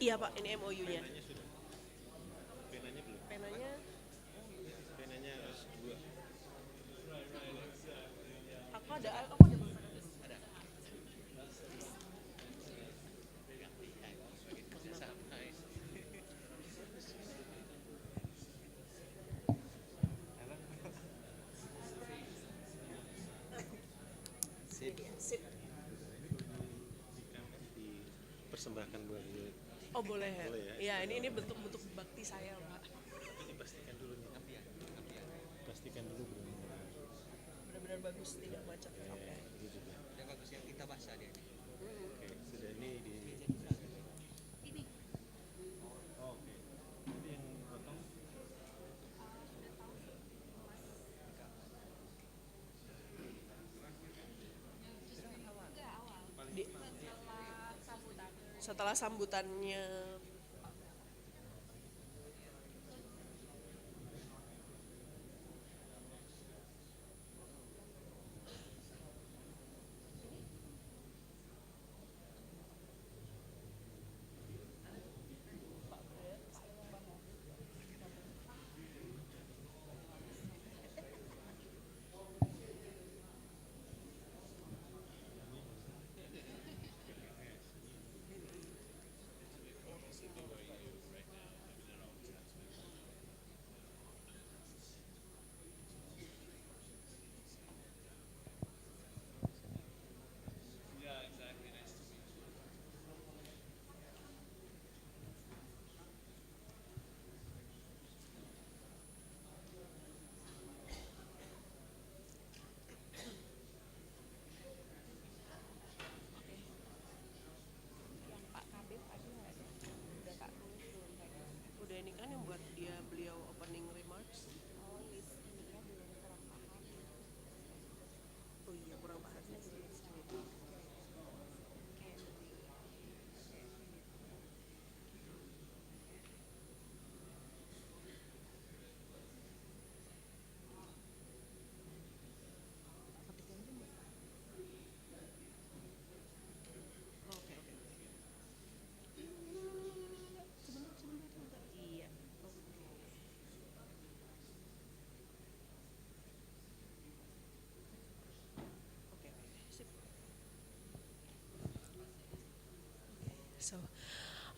Iya Pak, ini MOU-nya. Penanya sudah. Penanya belum. Penanya, Penanya harus dua. aku ada Sip. sip. Dipersembahkan buat dia. Oh boleh ya? Boleh ya? Iya, ini bentuk bakti saya Pak. Tapi dipastikan dulu nih. Pastikan dulu belum. Benar-benar bagus, tidak macet. Oke. Ini juga. Yang bagus yang kita bahas tadi. Oke, sudah ini di. Ini. Oh, oke. Jadi yang potong. Di- Setelah sambutannya. Udah ini kan yang buat beliau opening remarks. Oh iya, kurang paham. Oke, oke. Sebentar. Iya. Oke, sip. So,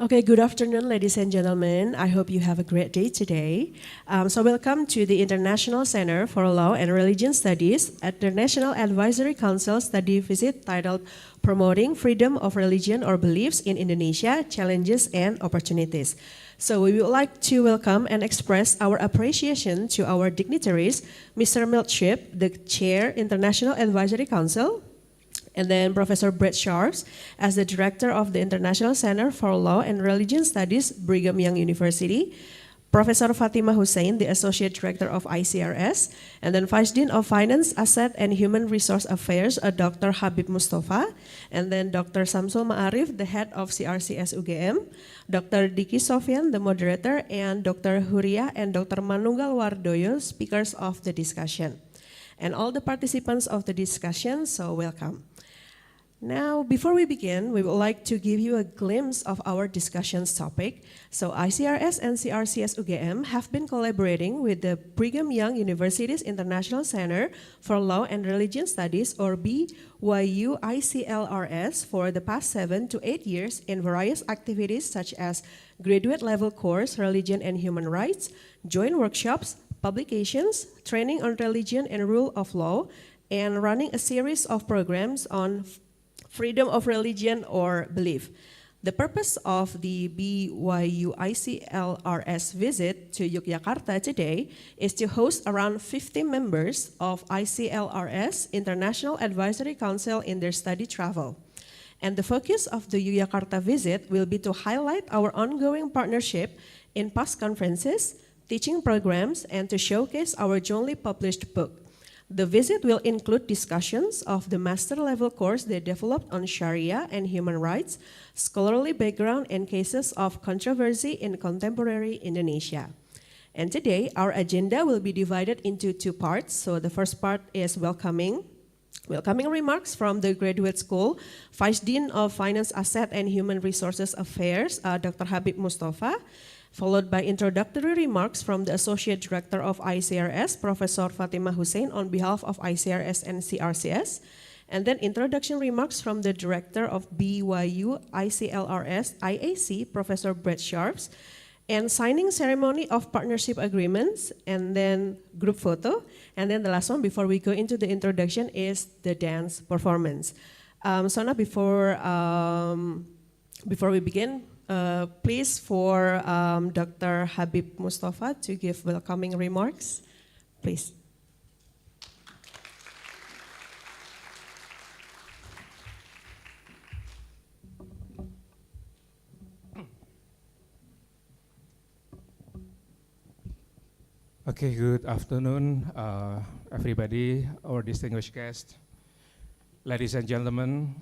okay, good afternoon, ladies and gentlemen. I hope you have a great day today. Welcome to the International Center for Law and Religion Studies at the National Advisory Council study visit titled Promoting Freedom of Religion or Beliefs in Indonesia, Challenges and Opportunities. So we would like to welcome and express our appreciation to our dignitaries, Mr. Milchip, the Chair, International Advisory Council, and then Professor Brett Sharps as the Director of the International Center for Law and Religion Studies, Brigham Young University, Professor Fatima Hussein, the Associate Director of ICRS, and then Vice Dean of Finance, Asset and Human Resource Affairs, Dr. Habib Mustafa, and then Dr. Samsul Ma'arif, the Head of CRCS UGM, Dr. Diki Sofyan, the Moderator, and Dr. Huria and Dr. Manunggal Wardoyo, speakers of the discussion. And all the participants of the discussion, so welcome. Now, before we begin, we would like to give you a glimpse of our discussion's topic. So ICRS and CRCS UGM have been collaborating with the Brigham Young University's International Center for Law and Religion Studies, or BYU ICLRS, for the past 7 to 8 years in various activities such as graduate level course, Religion and Human Rights, joint workshops, publications, training on religion and rule of law, and running a series of programs on freedom of religion or belief. The purpose of the BYU ICLRS visit to Yogyakarta today is to host around 50 members of ICLRS International Advisory Council in their study travel. And the focus of the Yogyakarta visit will be to highlight our ongoing partnership in past conferences, teaching programs, and to showcase our jointly published book. The visit will include discussions of the master level course they developed on Sharia and human rights, scholarly background, and cases of controversy in contemporary Indonesia. And today, our agenda will be divided into two parts. So the first part is welcoming Welcoming remarks from the Graduate School, Vice Dean of Finance Asset and Human Resources Affairs, Dr. Habib Mustafa, followed by introductory remarks from the Associate Director of ICRS, Professor Fatima Hussein, on behalf of ICRS and CRCS, and then introduction remarks from the Director of BYU ICLRS IAC, Professor Brett Sharps, and signing ceremony of partnership agreements, and then group photo, and then the last one before we go into the introduction is the dance performance. So now before we begin, please for Dr. Habib Mustafa to give welcoming remarks, please. Okay, good afternoon, everybody, our distinguished guests, ladies and gentlemen,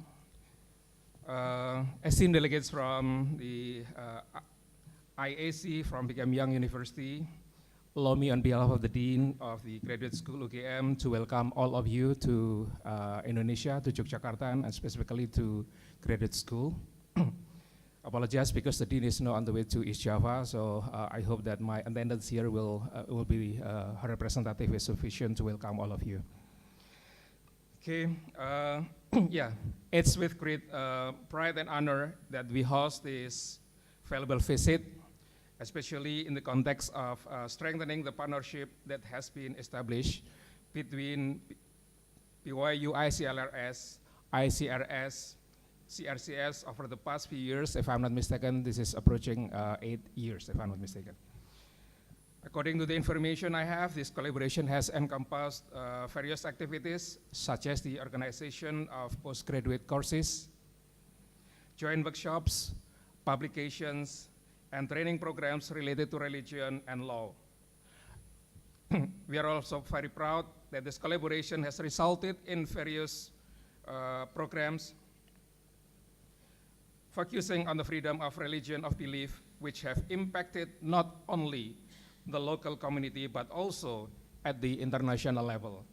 esteemed delegates from the IAC from Brigham Young University. Allow me on behalf of the Dean of the Graduate School UGM to welcome all of you to Indonesia, to Yogyakarta, and specifically to Graduate School. Apologize because the Dean is now on the way to East Java, so I hope that my attendance here will be representative and sufficient to welcome all of you. Okay, yeah, it's with great pride and honor that we host this valuable visit, especially in the context of strengthening the partnership that has been established between BYU ICLRS, ICRS, CRCS over the past few years. If I'm not mistaken, this is approaching 8 years, if I'm not mistaken. According to the information I have, this collaboration has encompassed various activities, such as the organization of postgraduate courses, joint workshops, publications, and training programs related to religion and law. We are also very proud that this collaboration has resulted in various programs focusing on the freedom of religion of belief, which have impacted not only the local community, but also at the international level.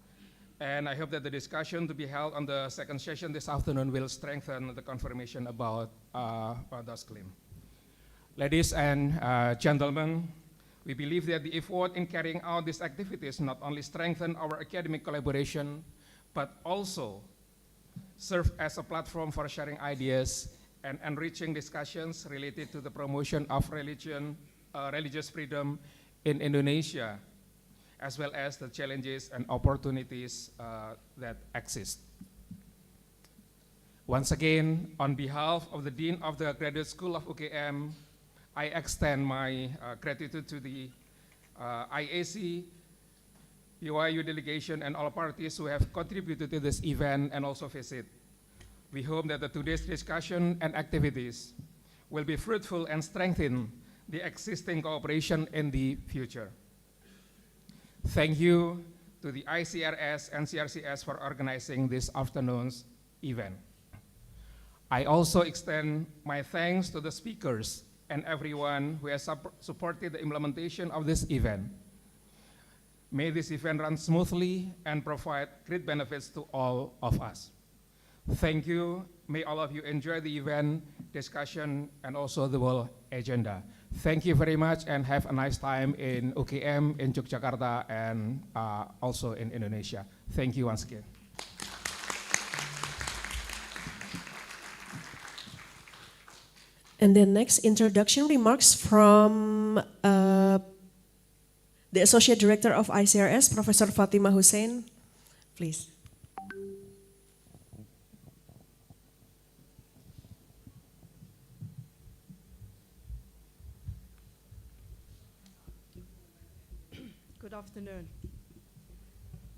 And I hope that the discussion to be held on the second session this afternoon will strengthen the confirmation about those claims. Ladies and gentlemen, we believe that the effort in carrying out these activities not only strengthen our academic collaboration, but also serve as a platform for sharing ideas and enriching discussions related to the promotion of religious freedom in Indonesia, as well as the challenges and opportunities that exist. Once again, on behalf of the Dean of the Graduate School of UGM, I extend my gratitude to the IAC, BYU delegation, and all parties who have contributed to this event and also visit. We hope that today's discussion and activities will be fruitful and strengthen the existing cooperation in the future. Thank you to the ICRS and CRCS for organizing this afternoon's event. I also extend my thanks to the speakers and everyone who has supported the implementation of this event. May this event run smoothly and provide great benefits to all of us. Thank you. May all of you enjoy the event, discussion, and also the whole agenda. Thank you very much and have a nice time in UGM, in Yogyakarta, and also in Indonesia. Thank you once again. And then next, introduction remarks from the Associate Director of ICRS, Professor Fatima Hussein, please. Good afternoon.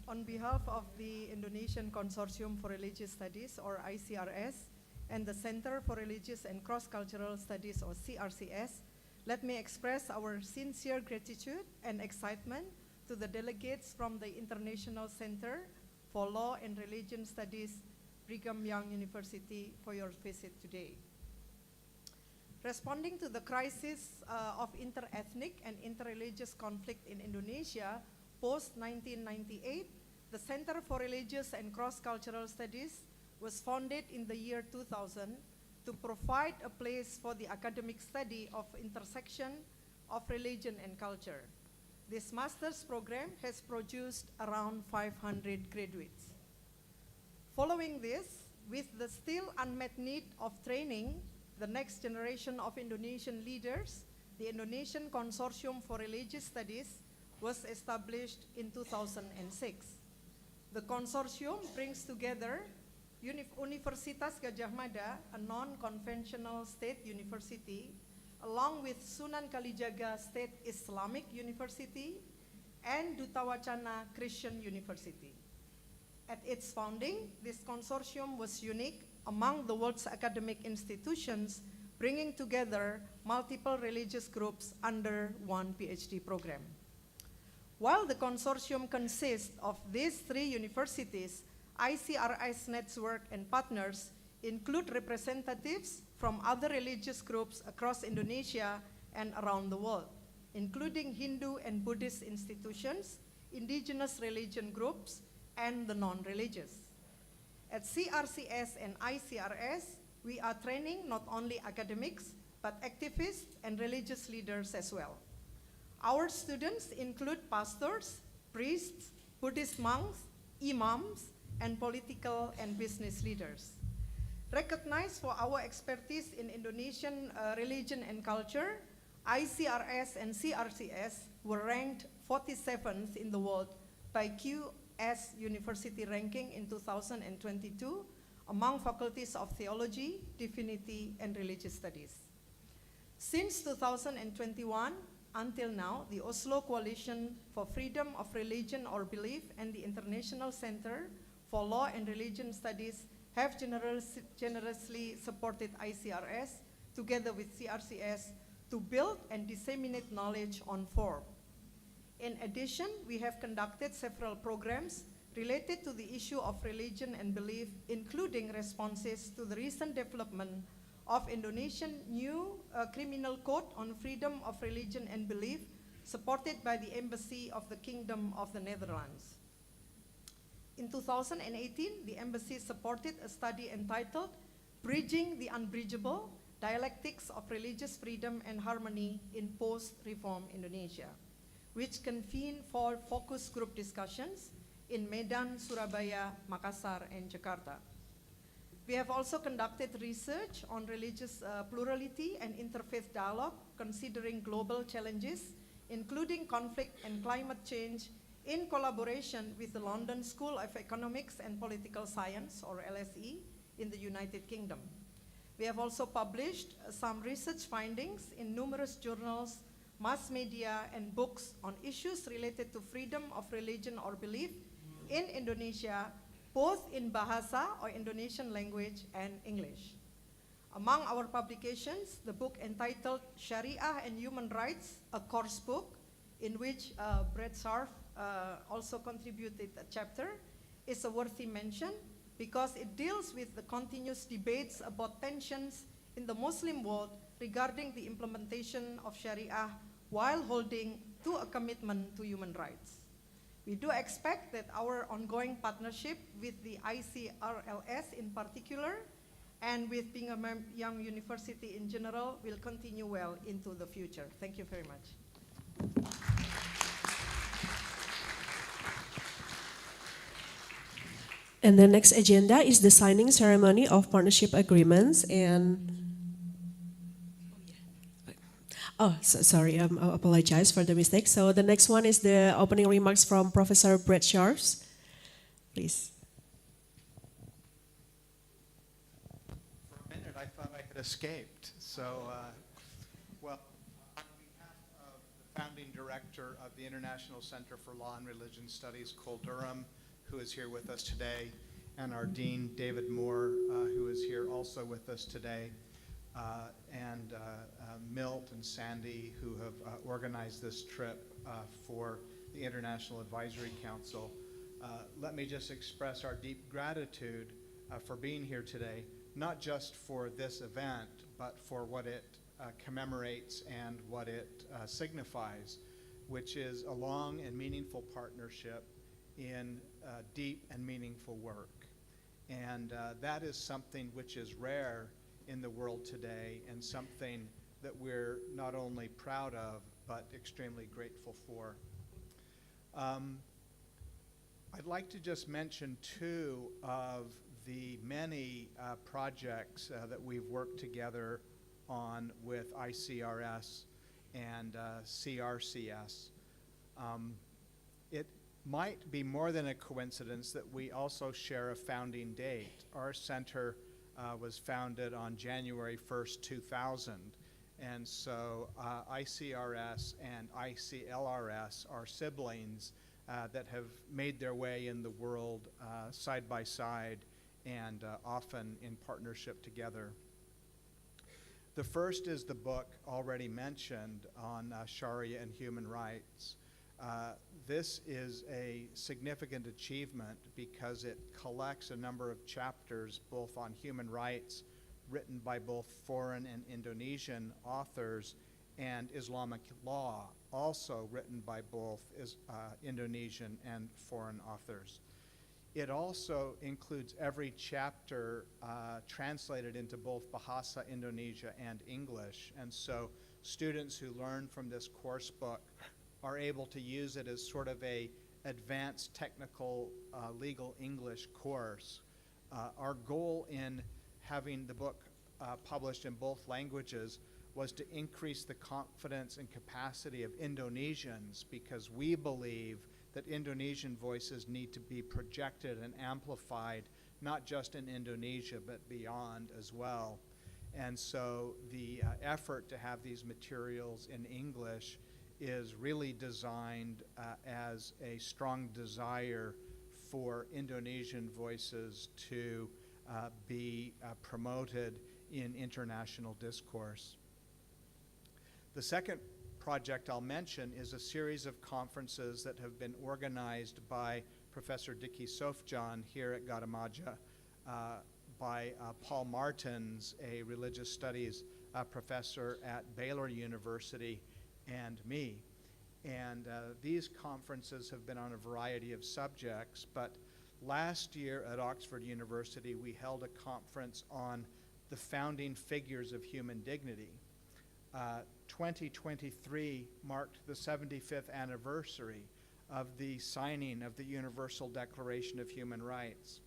On behalf of the Indonesian Consortium for Religious Studies, or ICRS, and the Center for Religious and Cross-Cultural Studies, or CRCS, let me express our sincere gratitude and excitement to the delegates from the International Center for Law and Religion Studies, Brigham Young University, for your visit today. Responding to the crisis of inter-ethnic and inter-religious conflict in Indonesia post-1998, the Center for Religious and Cross-Cultural Studies was founded in the year 2000 to provide a place for the academic study of intersection of religion and culture. This master's program has produced around 500 graduates. Following this, with the still unmet need of training the next generation of Indonesian leaders, the Indonesian Consortium for Religious Studies was established in 2006. The consortium brings together Universitas Gadjah Mada, a non-conventional state university, along with Sunan Kalijaga State Islamic University and Duta Wacana Christian University. At its founding, this consortium was unique among the world's academic institutions, bringing together multiple religious groups under one PhD program. While the consortium consists of these 3 universities, ICRS network and partners include representatives from other religious groups across Indonesia and around the world, including Hindu and Buddhist institutions, indigenous religion groups, and the non-religious. At CRCS and ICRS, we are training not only academics, but activists and religious leaders as well. Our students include pastors, priests, Buddhist monks, imams, and political and business leaders. Recognized for our expertise in Indonesian religion and culture, ICRS and CRCS were ranked 47th in the world by QS University ranking in 2022 among faculties of theology, divinity, and religious studies. Since 2021, until now, the Oslo Coalition for Freedom of Religion or Belief and the International Center for Law and Religion Studies have generously supported ICRS together with CRCS to build and disseminate knowledge on FORB. In addition, we have conducted several programs related to the issue of religion and belief, including responses to the recent development of Indonesian new criminal code on freedom of religion and belief, supported by the Embassy of the Kingdom of the Netherlands. In 2018, the Embassy supported a study entitled Bridging the Unbridgeable, Dialectics of Religious Freedom and Harmony in Post-Reform Indonesia, which convened 4 focus group discussions in Medan, Surabaya, Makassar, and Jakarta. We have also conducted research on religious plurality and interfaith dialogue, considering global challenges, including conflict and climate change, in collaboration with the London School of Economics and Political Science, or LSE, in the United Kingdom. We have also published some research findings in numerous journals, mass media, and books on issues related to freedom of religion or belief in Indonesia, both in Bahasa or Indonesian language and English. Among our publications, the book entitled Sharia and Human Rights, a course book, in which Brett Scharf also contributed a chapter, is a worthy mention because it deals with the continuous debates about tensions in the Muslim world regarding the implementation of Sharia while holding to a commitment to human rights. We do expect that our ongoing partnership with the ICRLS in particular and with Brigham Young University in general will continue well into the future. Thank you very much. And the next agenda is the signing ceremony of partnership agreements and sorry, I apologize for the mistake. So the next one is the opening remarks from Professor Brett Scharf. Please. For a minute, I thought I had escaped. So, well, on behalf of the founding director of the International Center for Law and Religion Studies, Cole Durham, who is here with us today, and our dean, David Moore, who is here also with us today, and Milt and Sandy, who have organized this trip for the International Advisory Council. Let me just express our deep gratitude for being here today, not just for this event, but for what it commemorates and what it signifies, which is a long and meaningful partnership in deep and meaningful work. And that is something which is rare in the world today, and something that we're not only proud of, but extremely grateful for. I'd like to just mention two of the many projects that we've worked together on with ICRS and CRCS. It might be more than a coincidence that we also share a founding date. Our center was founded on January 1st, 2000. And so ICRS and ICLRS are siblings that have made their way in the world side by side and often in partnership together. The first is the book already mentioned on Sharia and human rights. This is a significant achievement because it collects a number of chapters both on human rights written by both foreign and Indonesian authors, and Islamic law, also written by both Indonesian and foreign authors. It also includes every chapter translated into both Bahasa Indonesia and English, and so students who learn from this course book are able to use it as sort of a advanced technical legal English course. Our goal in having the book published in both languages was to increase the confidence and capacity of Indonesians, because we believe that Indonesian voices need to be projected and amplified, not just in Indonesia, but beyond as well. And so the effort to have these materials in English is really designed as a strong desire for Indonesian voices to be promoted in international discourse. The second project I'll mention is a series of conferences that have been organized by Professor Diki Sofjan here at Gadamaja, by Paul Martins, a religious studies professor at Baylor University, and me. And these conferences have been on a variety of subjects, but last year at Oxford University, we held a conference on the founding figures of human dignity. 2023 marked the 75th anniversary of the signing of the Universal Declaration of Human Rights.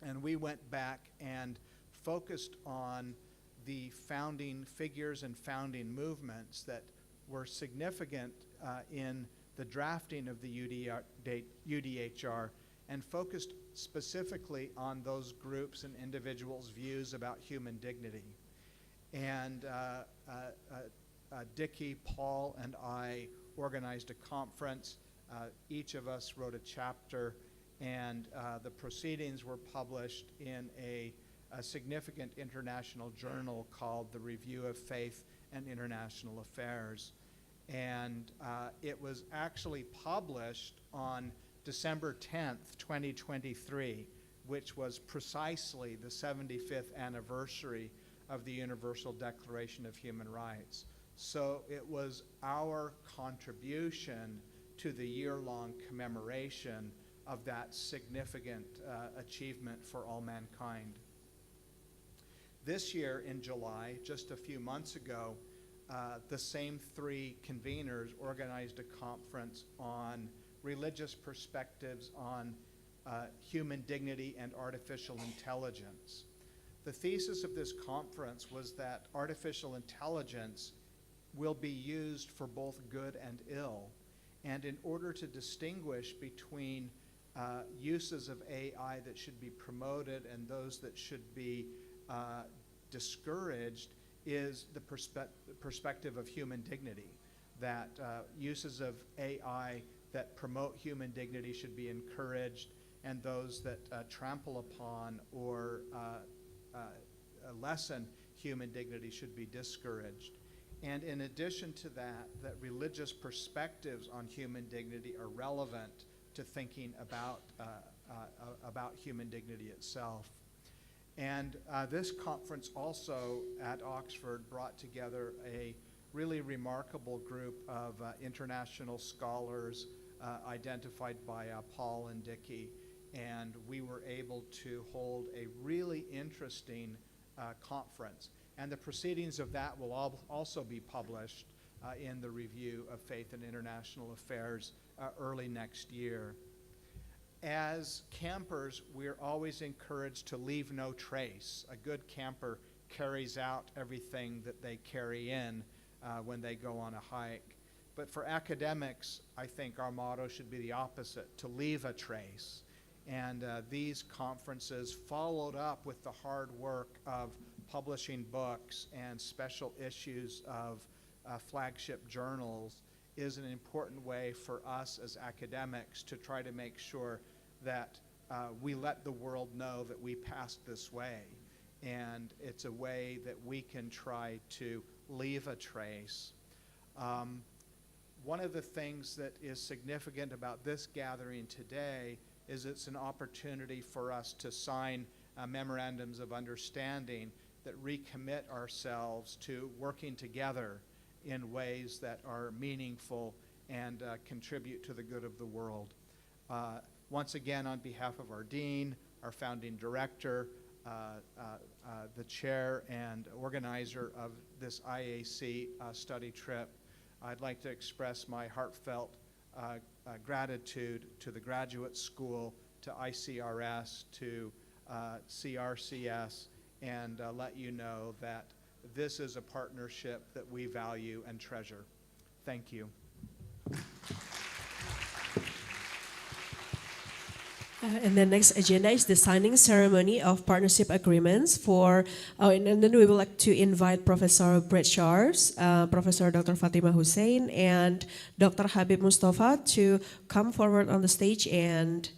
And we went back and focused on the founding figures and founding movements that were significant in the drafting of the UDHR, and focused specifically on those groups and individuals' views about human dignity. And Dickie, Paul, and I organized a conference. Each of us wrote a chapter, and the proceedings were published in a significant international journal called the Review of Faith and International Affairs. And it was actually published on December 10th, 2023, which was precisely the 75th anniversary of the Universal Declaration of Human Rights. So it was our contribution to the year-long commemoration of that significant achievement for all mankind. This year in July, just a few months ago, the same three conveners organized a conference on religious perspectives on human dignity and artificial intelligence. The thesis of this conference was that artificial intelligence will be used for both good and ill. And in order to distinguish between uses of AI that should be promoted and those that should be discouraged, is the perspective of human dignity, that uses of AI that promote human dignity should be encouraged, and those that trample upon or lessen human dignity should be discouraged. And in addition to that, that religious perspectives on human dignity are relevant to thinking about human dignity itself. And this conference also at Oxford brought together a really remarkable group of international scholars, identified by Paul and Dickey, and we were able to hold a really interesting conference. And the proceedings of that will also be published in the Review of Faith and International Affairs early next year. As campers, we're always encouraged to leave no trace. A good camper carries out everything that they carry in when they go on a hike. But for academics, I think our motto should be the opposite, to leave a trace. And these conferences, followed up with the hard work of publishing books and special issues of flagship journals, is an important way for us as academics to try to make sure that we let the world know that we passed this way. And it's a way that we can try to leave a trace. One of the things that is significant about this gathering today is it's an opportunity for us to sign memorandums of understanding that recommit ourselves to working together in ways that are meaningful and contribute to the good of the world. Once again, on behalf of our dean, our founding director, the chair and organizer of this IAC study trip, I'd like to express my heartfelt gratitude to the graduate school, to ICRS, to CRCS, and let you know that this is a partnership that we value and treasure. Thank you. And the next agenda is the signing ceremony of partnership agreements for, and then we would like to invite Professor Brett Charles, Professor Dr. Fatima Hussein, and Dr. Habib Mustafa to come forward on the stage and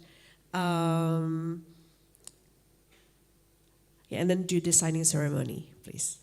then do the signing ceremony, please.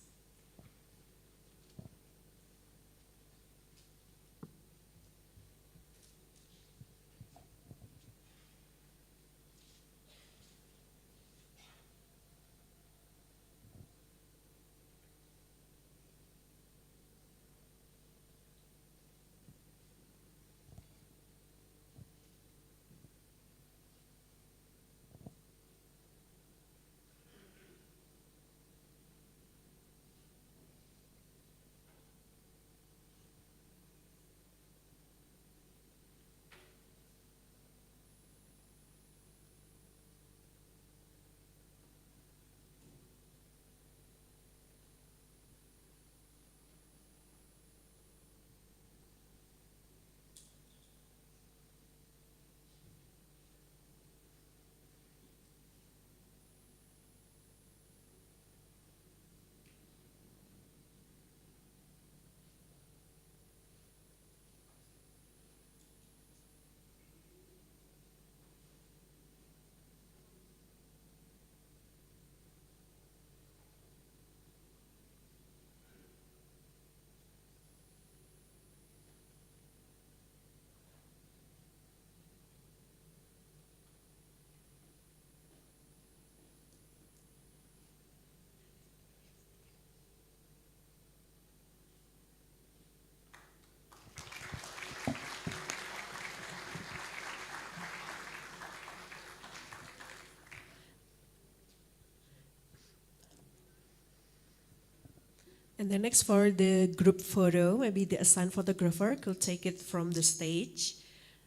And then next for the group photo, maybe the assigned photographer could take it from the stage.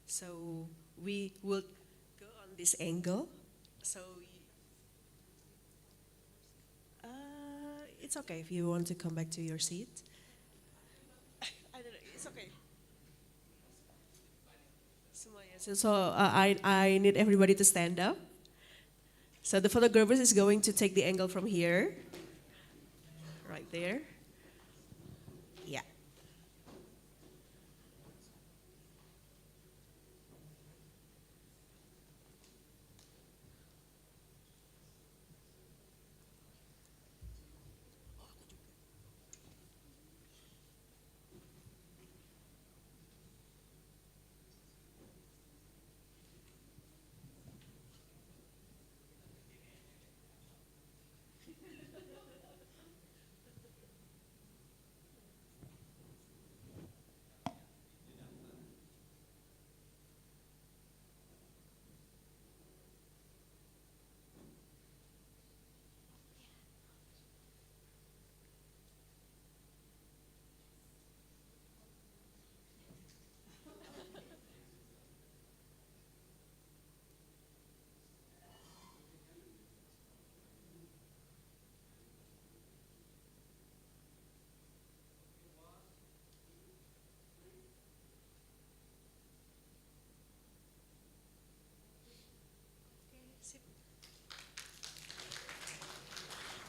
So we will go on this angle. So it's okay if you want to come back to your seat. I don't know, it's okay. So I need everybody to stand up. So the photographer is going to take the angle from here, right there. Yeah.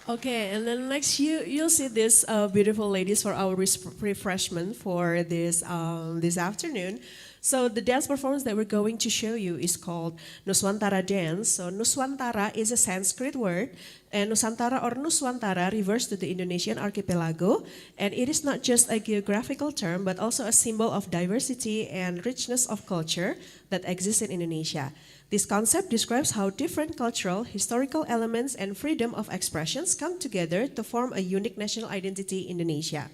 Okay, and then next you'll see these beautiful ladies for our refreshment for this afternoon. So the dance performance that we're going to show you is called Nuswantara dance. So Nuswantara is a Sanskrit word, and Nusantara or Nuswantara refers to the Indonesian archipelago, and it is not just a geographical term but also a symbol of diversity and richness of culture that exists in Indonesia. This concept describes how different cultural, historical elements, and freedom of expressions come together to form a unique national identity in Indonesia.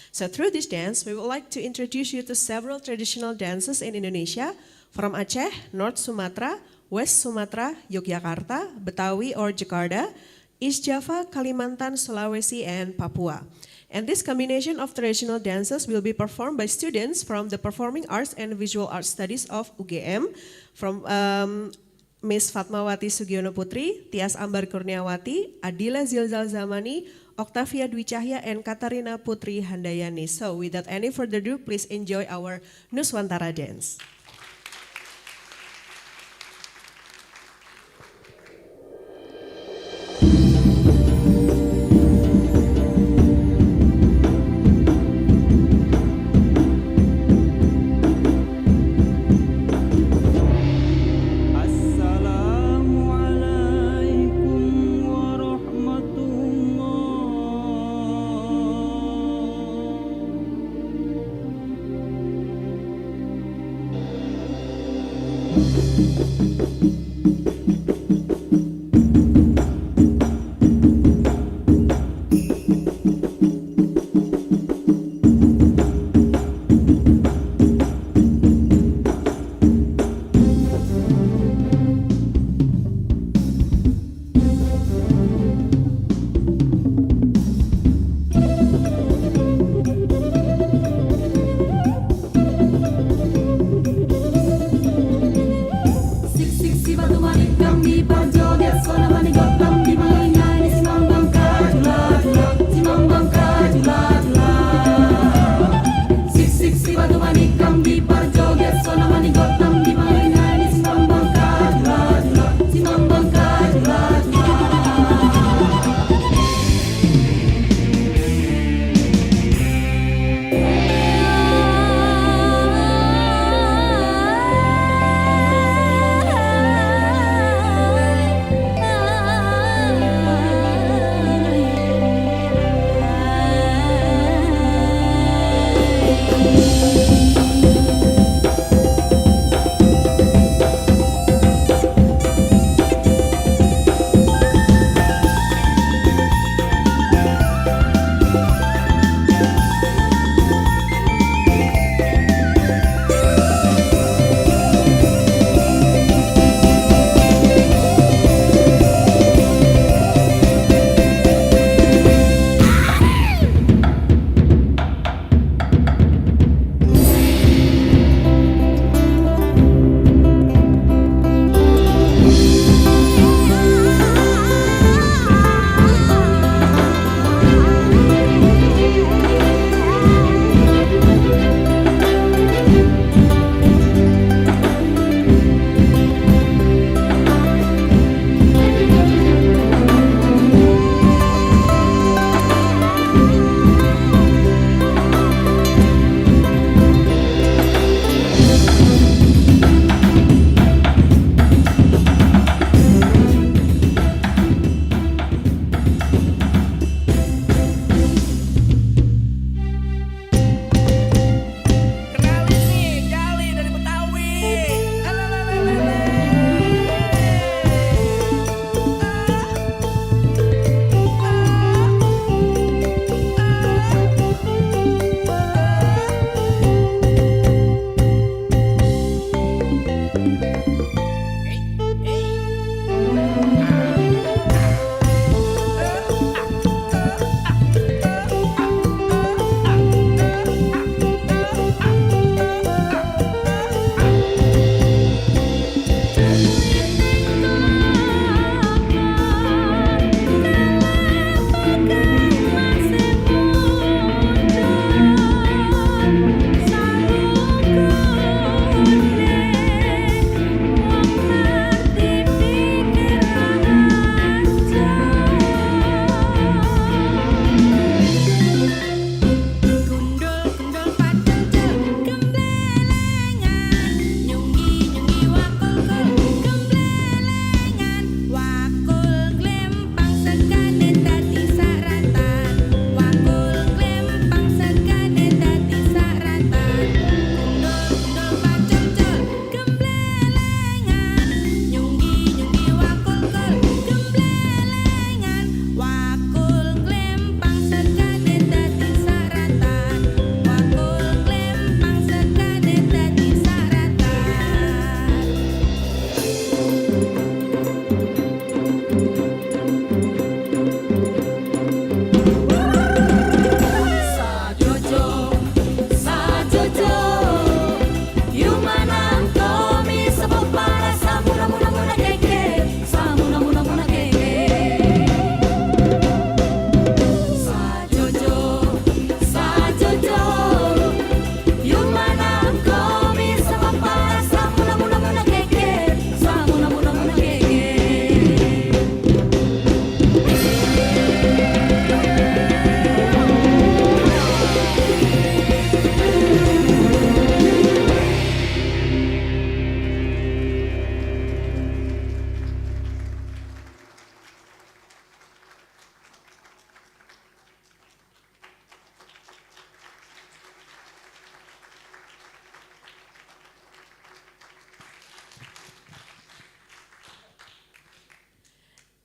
So through this dance, we would like to introduce you to several traditional dances in Indonesia, from Aceh, North Sumatra, West Sumatra, Yogyakarta, Betawi or Jakarta, East Java, Kalimantan, Sulawesi, and Papua. And this combination of traditional dances will be performed by students from the Performing Arts and Visual Arts Studies of UGM, from Ms. Fatmawati Sugiono Putri, Tias Ambar Kurniawati, Adila Zilzal Zamani, Octavia Dwi Cahya, and Katarina Putri Handayani. So without any further ado, please enjoy our Nuswantara dance. Assalamualaikum warahmatullah.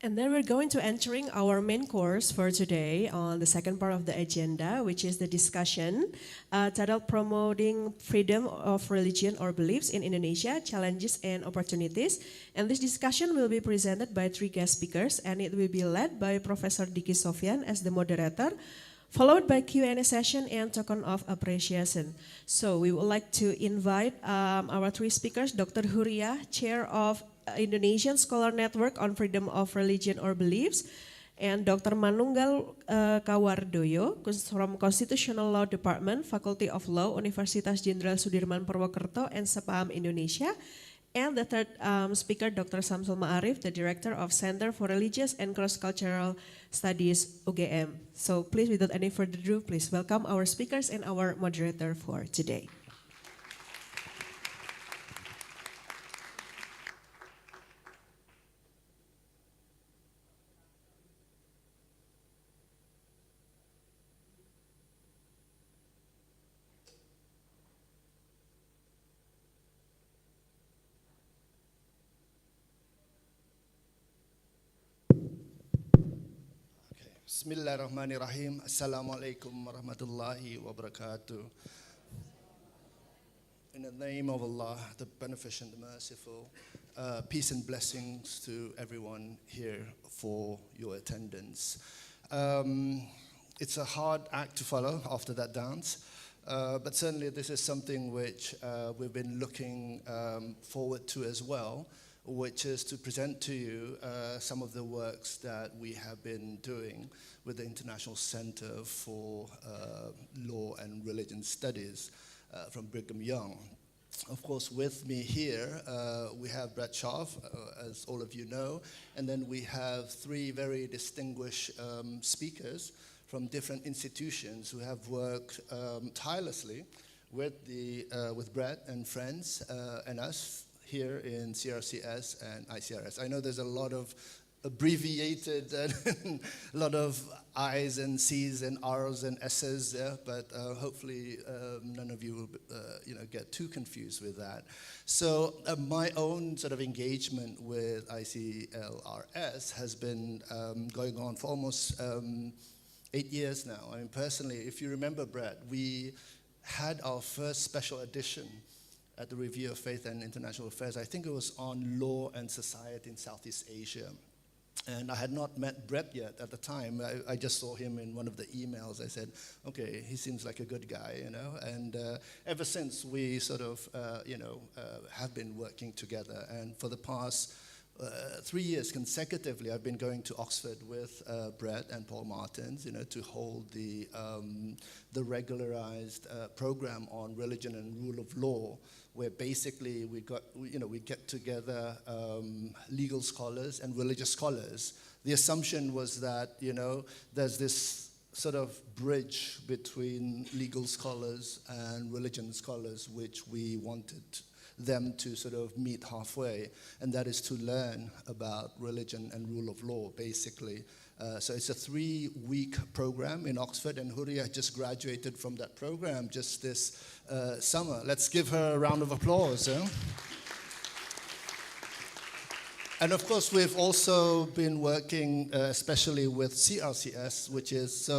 And then we're going to entering our main course for today on the second part of the agenda, which is the discussion titled Promoting Freedom of Religion or Beliefs in Indonesia, Challenges and Opportunities. And this discussion will be presented by three guest speakers, and it will be led by Professor Diki Sofyan as the moderator, followed by Q&A session and token of appreciation. So we would like to invite our three speakers, Dr. Huria, Chair of Indonesian Scholar Network on Freedom of Religion or Beliefs, and Dr. Manunggal Kawardoyo from Constitutional Law Department, Faculty of Law, Universitas Jenderal Sudirman Purwokerto, and Sepaham Indonesia. And the third speaker, Dr. Samsul Ma'arif, the Director of Center for Religious and Cross-Cultural Studies, UGM. So please, without any further ado, please welcome our speakers and our moderator for today. Bismillahirrahmanirrahim. Assalamualaikum warahmatullahi wabarakatuh. In the name of Allah, the Beneficent, the Merciful, peace and blessings to everyone here for your attendance. It's a hard act to follow after that dance, but certainly this is something which we've been looking forward to as well, which is to present to you some of the works that we have been doing with the International Center for Law and Religion Studies from Brigham Young. Of course, with me here, we have Brett Shaw, as all of you know, and then we have three very distinguished speakers from different institutions who have worked tirelessly with Brett and friends and us here in CRCS and ICRS. I know there's a lot of abbreviated and a lot of I's and C's and R's and S's there, but hopefully none of you will get too confused with that. So my own sort of engagement with ICLRS has been going on for almost 8 years now. I mean, personally, if you remember, Brett, we had our first special edition at the Review of Faith and International Affairs. I think it was on law and society in Southeast Asia. And I had not met Brett yet at the time. I just saw him in one of the emails. I said, okay, he seems like a good guy, you know. And ever since, we sort of, have been working together. And for the past 3 years consecutively, I've been going to Oxford with Brett and Paul Martins, to hold the regularized program on religion and rule of law, where basically we get together legal scholars and religious scholars. The assumption was that, there's this sort of bridge between legal scholars and religion scholars, which we wanted them to sort of meet halfway, and that is to learn about religion and rule of law, basically. So it's a 3-week program in Oxford, and Huria just graduated from that program just this summer. Let's give her a round of applause. And of course, we've also been working especially with CRCS, which is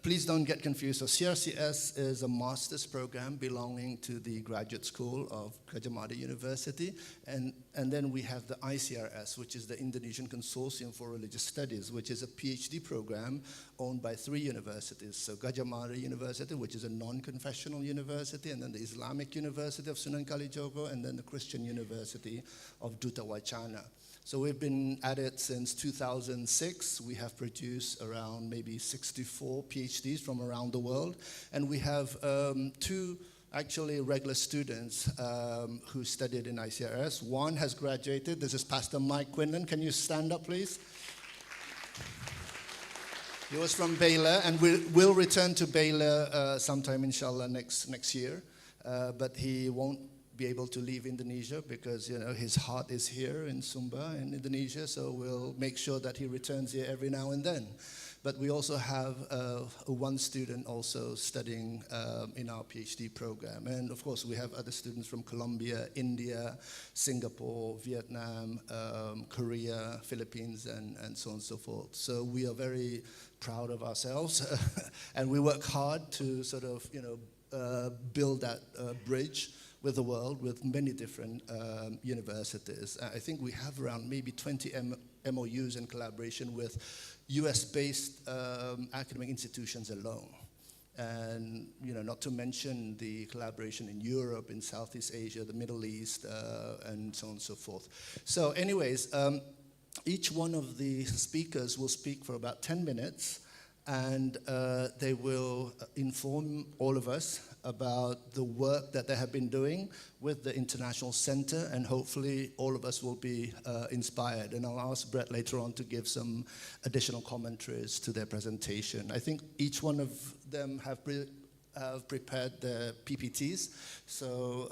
please don't get confused. So CRCS is a master's program belonging to the Graduate School of Gadjah Mada University. And then we have the ICRS, which is the Indonesian Consortium for Religious Studies, which is a PhD program owned by 3 universities. So Gadjah Mada University, which is a non-confessional university, and then the Islamic University of Sunan Kalijogo, and then the Christian University of Duta Wacana. So we've been at it since 2006. We have produced around maybe 64 PhDs from around the world. And we have 2 actually regular students who studied in ICRS. One has graduated. This is Pastor Mike Quinlan. Can you stand up, please? He was from Baylor, and will return to Baylor sometime, inshallah, next year. But he won't be able to leave Indonesia because his heart is here in Sumba in Indonesia, so we'll make sure that he returns here every now and then. But we also have one student also studying in our PhD program. And of course, we have other students from Colombia, India, Singapore, Vietnam, Korea, Philippines, and so on and so forth. So we are very proud of ourselves, and we work hard to sort of, build that bridge with the world, with many different universities. I think we have around maybe 20 MOUs in collaboration with US-based academic institutions alone. And not to mention the collaboration in Europe, in Southeast Asia, the Middle East, and so on and so forth. So anyways, each one of the speakers will speak for about 10 minutes, and they will inform all of us about the work that they have been doing with the International Center, and hopefully all of us will be inspired. And I'll ask Brett later on to give some additional commentaries to their presentation. I think each one of them have prepared their PPTs, so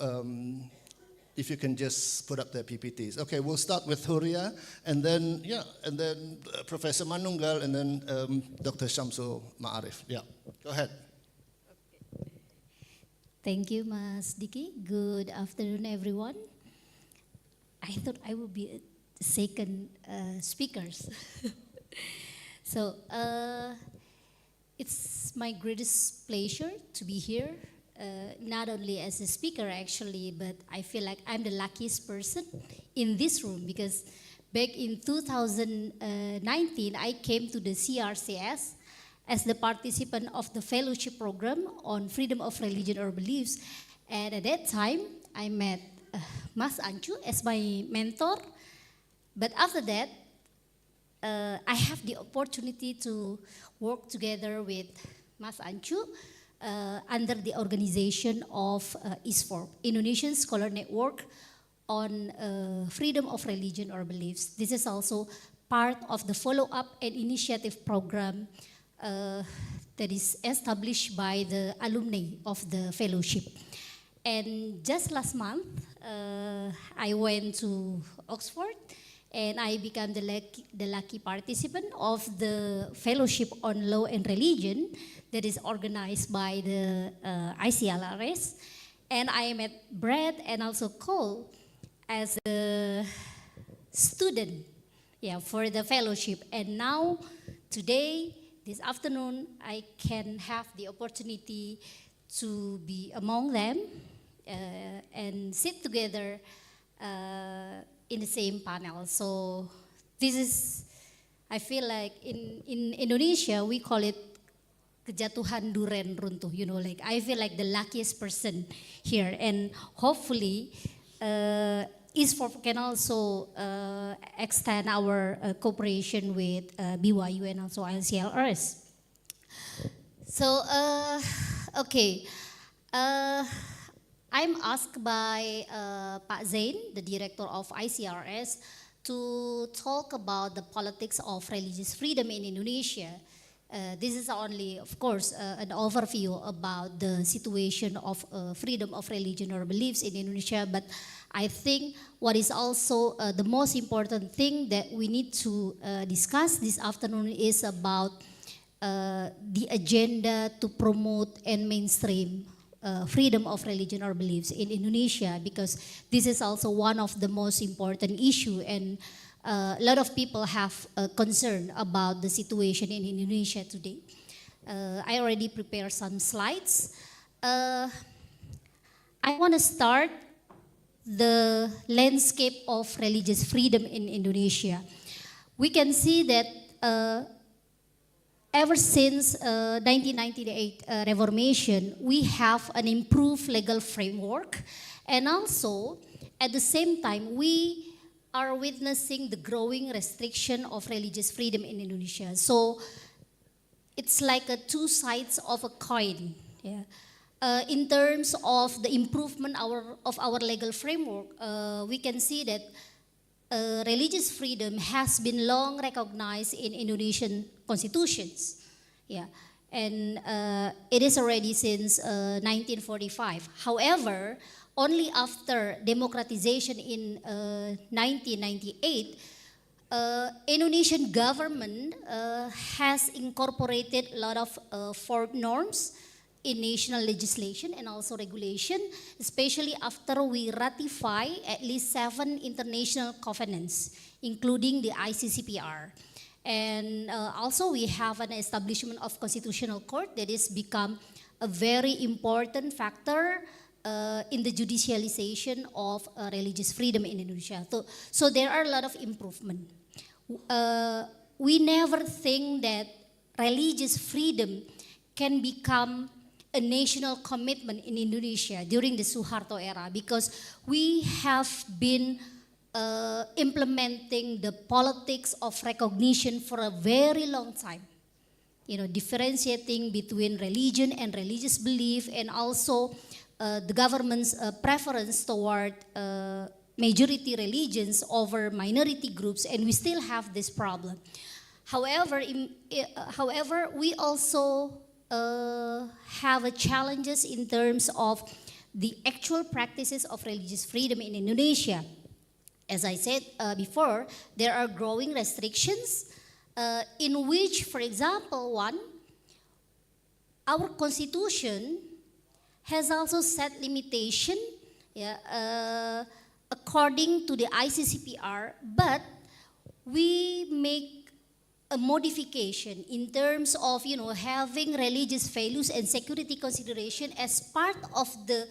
if you can just put up their PPTs. Okay, we'll start with Huria, and then Professor Manunggal, and then Dr. Shamsul Ma'arif. Yeah, go ahead. Thank you, Mas Diki. Good afternoon, everyone. I thought I would be a second speakers. So it's my greatest pleasure to be here, not only as a speaker actually, but I feel like I'm the luckiest person in this room, because back in 2019, I came to the CRCS as the participant of the fellowship program on freedom of religion or beliefs. And at that time, I met Mas Ancu as my mentor. But after that, I have the opportunity to work together with Mas Ancu under the organization of ISFORB, Indonesian Scholar Network on freedom of religion or beliefs. This is also part of the follow-up and initiative program that is established by the alumni of the fellowship. And just last month, I went to Oxford, and I became the lucky participant of the fellowship on law and religion that is organized by the ICLRS. And I met Brad and also Cole as a student, for the fellowship. And now, today, this afternoon, I can have the opportunity to be among them and sit together in the same panel. So this is, I feel like in Indonesia, we call it kejatuhan duren runtuh, like I feel like the luckiest person here. And hopefully, ISFORB can also extend our cooperation with BYU and also ICLRS. So, okay. I'm asked by Pak Zain, the director of ICRS, to talk about the politics of religious freedom in Indonesia. This is only, of course, an overview about the situation of freedom of religion or beliefs in Indonesia, but I think what is also the most important thing that we need to discuss this afternoon is about the agenda to promote and mainstream freedom of religion or beliefs in Indonesia, because this is also one of the most important issue, and a lot of people have concern about the situation in Indonesia today. I already prepared some slides. I want to start the landscape of religious freedom in Indonesia. We can see that ever since 1998 Reformation, we have an improved legal framework, and also at the same time we are witnessing the growing restriction of religious freedom in Indonesia. So it's like two sides of a coin. Yeah. In terms of the improvement of our legal framework, we can see that religious freedom has been long recognized in Indonesian constitutions. Yeah. And it is already since 1945. However, only after democratization in 1998, Indonesian government has incorporated a lot of foreign norms in national legislation and also regulation, especially after we ratify at least 7 international covenants, including the ICCPR. And also we have an establishment of constitutional court that has become a very important factor in the judicialization of religious freedom in Indonesia. So there are a lot of improvement. We never think that religious freedom can become a national commitment in Indonesia during the Suharto era, because we have been implementing the politics of recognition for a very long time. You know, differentiating between religion and religious belief, and also the government's preference toward majority religions over minority groups, and we still have this problem. However, we also have challenges in terms of the actual practices of religious freedom in Indonesia. As I said before, there are growing restrictions in which, for example, one, our constitution has also set limitation, according to the ICCPR, but we make a modification in terms of, having religious values and security consideration as part of the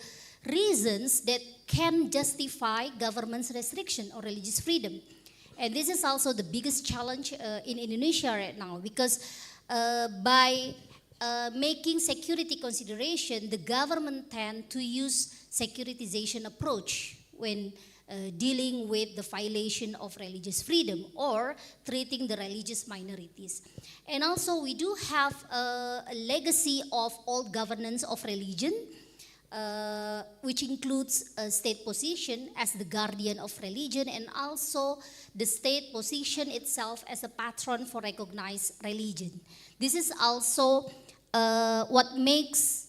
reasons that can justify government's restriction on religious freedom. And this is also the biggest challenge in Indonesia right now, because by making security consideration, the government tend to use securitization approach when dealing with the violation of religious freedom or treating the religious minorities. And also we do have a legacy of old governance of religion, which includes a state position as the guardian of religion, and also the state position itself as a patron for recognized religion. This is also what makes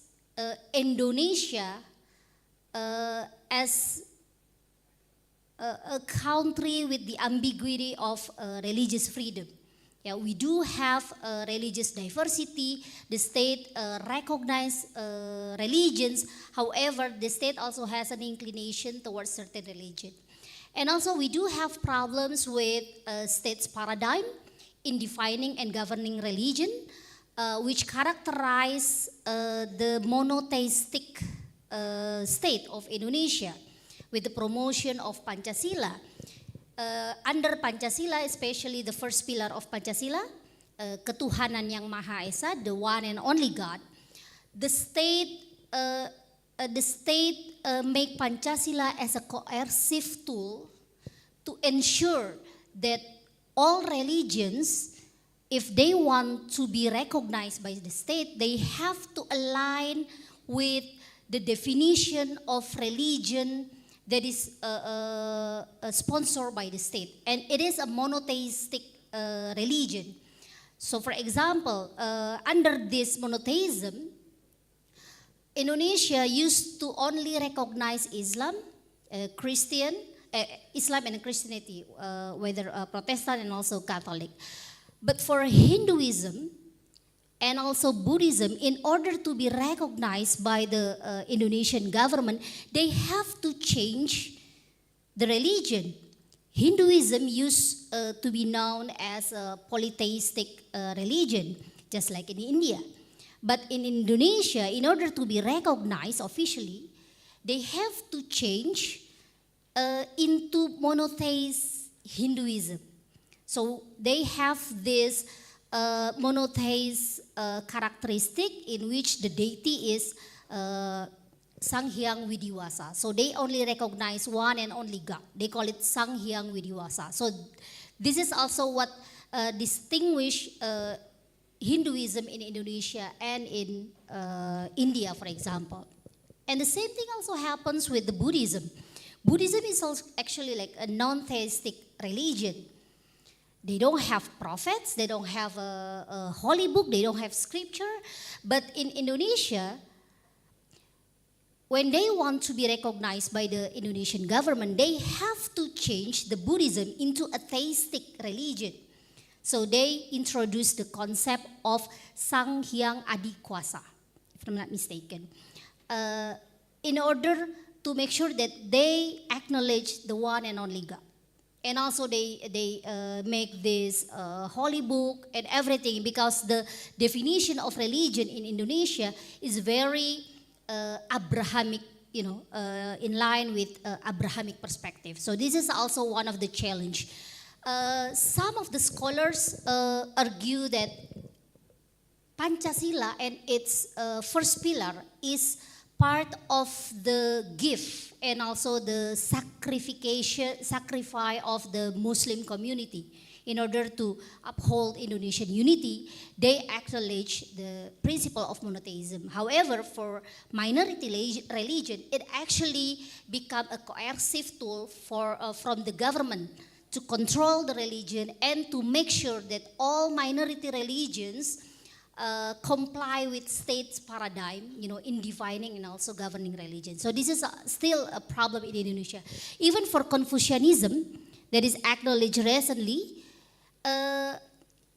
Indonesia as a country with the ambiguity of religious freedom. Yeah, we do have religious diversity. The state recognizes religions. However, the state also has an inclination towards certain religion. And also we do have problems with state's paradigm in defining and governing religion, which characterize the monotheistic state of Indonesia with the promotion of Pancasila. Under Pancasila, especially the first pillar of Pancasila, ketuhanan yang Maha Esa, the one and only God, the state make Pancasila as a coercive tool to ensure that all religions, if they want to be recognized by the state, they have to align with the definition of religion that is sponsored by the state. And it is a monotheistic religion. So for example, under this monotheism, Indonesia used to only recognize Islam, Islam and Christianity, whether Protestant and also Catholic. But for Hinduism and also Buddhism, in order to be recognized by the Indonesian government, they have to change the religion. Hinduism used to be known as a polytheistic religion, just like in India. But in Indonesia, in order to be recognized officially, they have to change into monotheist Hinduism. So they have this monotheist characteristic in which the deity is Sang Hyang Widiwasa. So they only recognize one and only God. They call it Sang Hyang Widiwasa. So this is also what distinguish Hinduism in Indonesia and in India, for example. And the same thing also happens with the Buddhism. Buddhism is also actually like a non-theistic religion. They don't have prophets, they don't have a holy book, they don't have scripture. But in Indonesia, when they want to be recognized by the Indonesian government, they have to change the Buddhism into a theistic religion. So they introduced the concept of Sang Hyang Adikwasa, if I'm not mistaken, in order to make sure that they acknowledge the one and only God. And also they make this holy book and everything, because the definition of religion in Indonesia is very Abrahamic, in line with Abrahamic perspective. So this is also one of the challenge. Some of the scholars argue that Pancasila and its first pillar is part of the gift and also the sacrifice of the Muslim community. In order to uphold Indonesian unity, they acknowledge the principle of monotheism. However, for minority religion, it actually become a coercive tool from the government to control the religion and to make sure that all minority religions comply with state's paradigm, in defining and also governing religion. So this is still a problem in Indonesia. Even for Confucianism, that is acknowledged recently,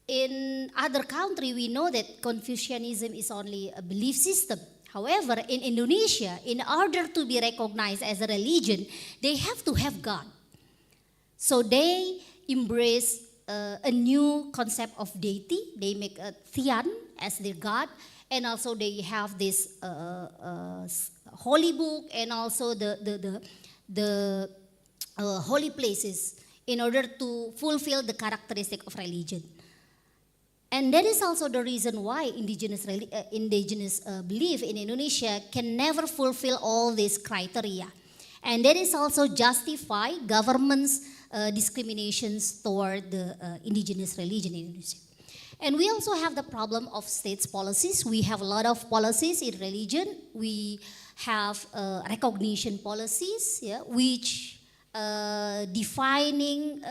in other country, we know that Confucianism is only a belief system. However, in Indonesia, in order to be recognized as a religion, they have to have God. So they embrace a new concept of deity. They make a Tian as their God, and also they have this holy book and also the holy places in order to fulfill the characteristic of religion. And that is also the reason why indigenous belief in Indonesia can never fulfill all these criteria. And that is also justify government's discriminations toward the indigenous religion in Indonesia. And we also have the problem of states policies. We have a lot of policies in religion. We have recognition policies, which defining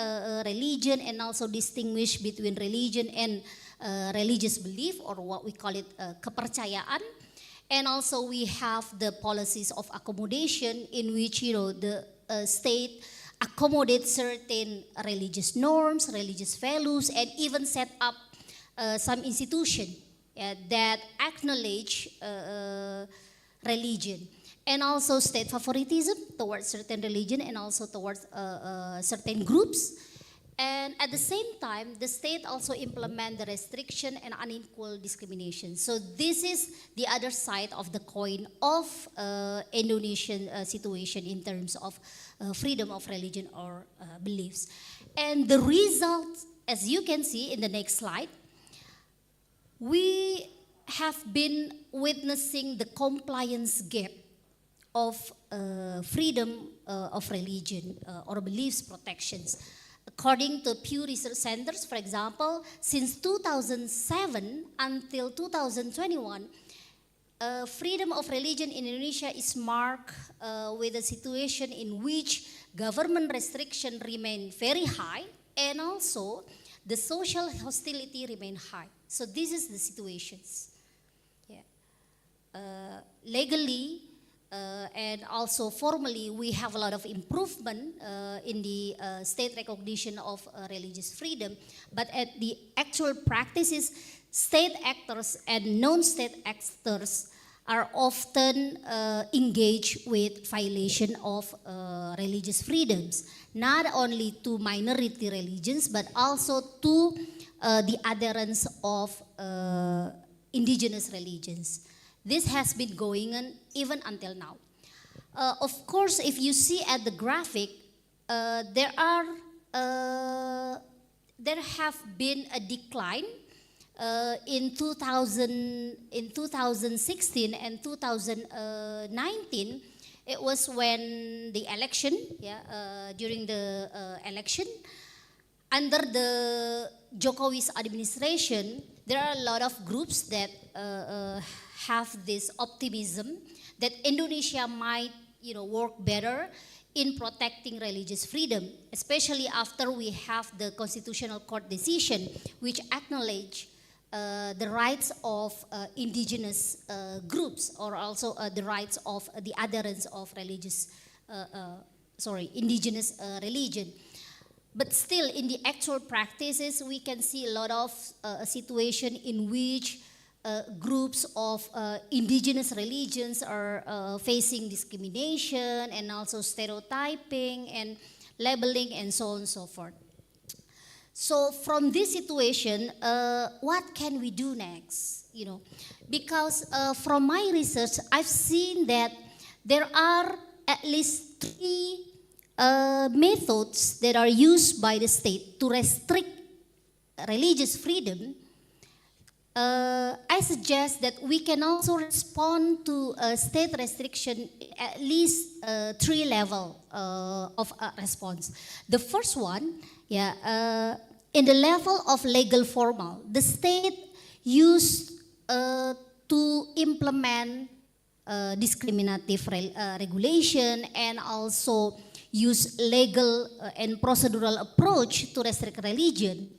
religion and also distinguish between religion and religious belief, or what we call it kepercayaan. And also we have the policies of accommodation, in which the state accommodates certain religious norms, religious values, and even set up some institution that acknowledge religion. And also state favoritism towards certain religion and also towards certain groups. And at the same time, the state also implement the restriction and unequal discrimination. So this is the other side of the coin of Indonesian situation in terms of freedom of religion or beliefs. And the result, as you can see in the next slide, we have been witnessing the compliance gap of freedom of religion or beliefs protections. According to Pew Research Centers, for example, since 2007 until 2021, freedom of religion in Indonesia is marked with a situation in which government restriction remain very high, and also the social hostility remain high. So this is the situations. Legally, and also formally, we have a lot of improvement in the state recognition of religious freedom, but at the actual practices, state actors and non-state actors are often engaged with violation of religious freedoms, not only to minority religions, but also to the adherents of indigenous religions. This has been going on even until now. Of course, if you see at the graphic, there have been a decline in 2016 and 2019. It was when the election, during the election, under the Jokowi's administration, there are a lot of groups that have this optimism that Indonesia might, work better in protecting religious freedom, especially after we have the Constitutional Court decision, which acknowledge the rights of indigenous groups, or also the rights of the adherents of indigenous religion. But still, in the actual practices, we can see a lot of a situation in which groups of indigenous religions are facing discrimination and also stereotyping and labeling and so on and so forth. So from this situation, what can we do next? You know, because from my research, I've seen that there are at least three methods that are used by the state to restrict religious freedom. I suggest that we can also respond to state restriction at least three levels of response. The first one, in the level of legal formal, the state used to implement discriminative regulation and also use legal and procedural approach to restrict religion.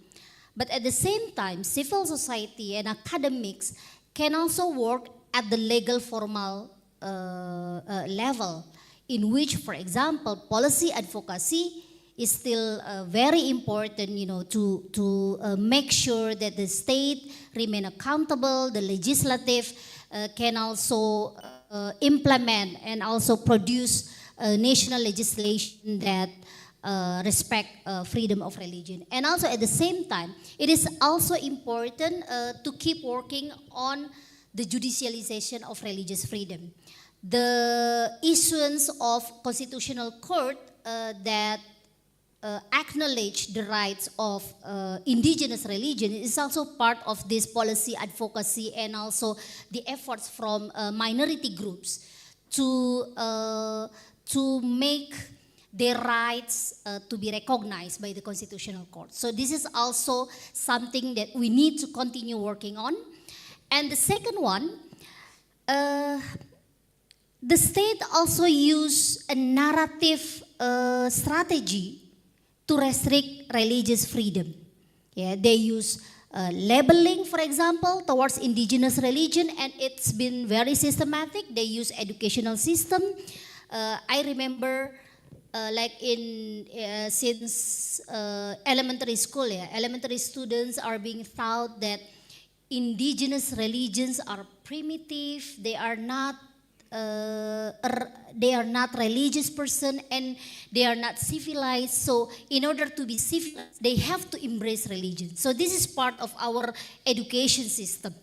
But at the same time, civil society and academics can also work at the legal formal level, in which, for example, policy advocacy is still very important, you know, to make sure that the state remain accountable, the legislative can also implement and also produce national legislation that respect freedom of religion. And also at the same time, it is also important to keep working on the judicialization of religious freedom. The issuance of constitutional court that acknowledge the rights of indigenous religion is also part of this policy advocacy and also the efforts from minority groups to make their rights to be recognized by the Constitutional Court. So this is also something that we need to continue working on. And the second one, the state also use a narrative strategy to restrict religious freedom. Yeah, they use labeling, for example, towards indigenous religion, and it's been very systematic. They use educational system. I remember since elementary school, elementary students are being taught that indigenous religions are primitive, they are not religious person, and they are not civilized. So in order to be civilized, they have to embrace religion. So this is part of our education system.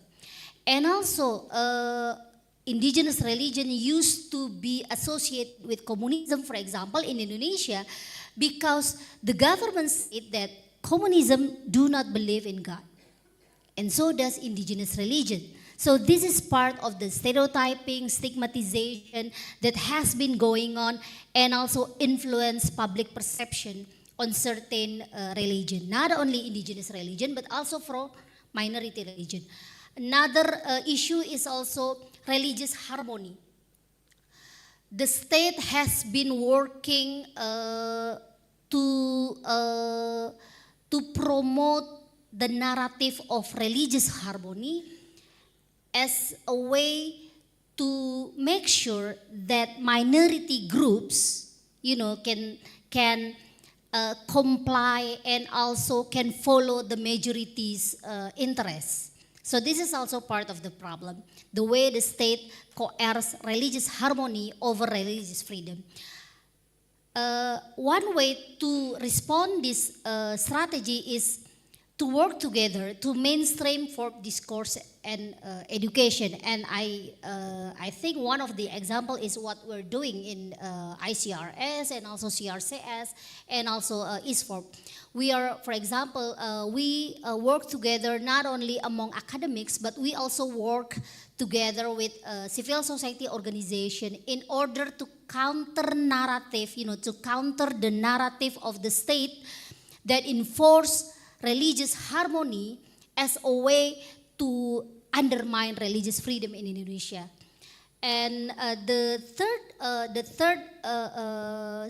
And also, indigenous religion used to be associated with communism, for example, in Indonesia, because the government said that communism do not believe in God. And so does indigenous religion. So this is part of the stereotyping, stigmatization that has been going on and also influence public perception on certain religion, not only indigenous religion, but also for minority religion. Another issue is also religious harmony. The state has been working to promote the narrative of religious harmony as a way to make sure that minority groups, you know, can comply and also can follow the majority's interests. So this is also part of the problem, the way the state coerces religious harmony over religious freedom. One way to respond this strategy is to work together to mainstream folk discourse and education. And I think one of the examples is what we're doing in ICRS and also CRCS and also ISFORP. We are, for example, we work together not only among academics, but we also work together with civil society organization in order to counter narrative, you know, to counter the narrative of the state that enforce religious harmony as a way to undermine religious freedom in Indonesia. And the third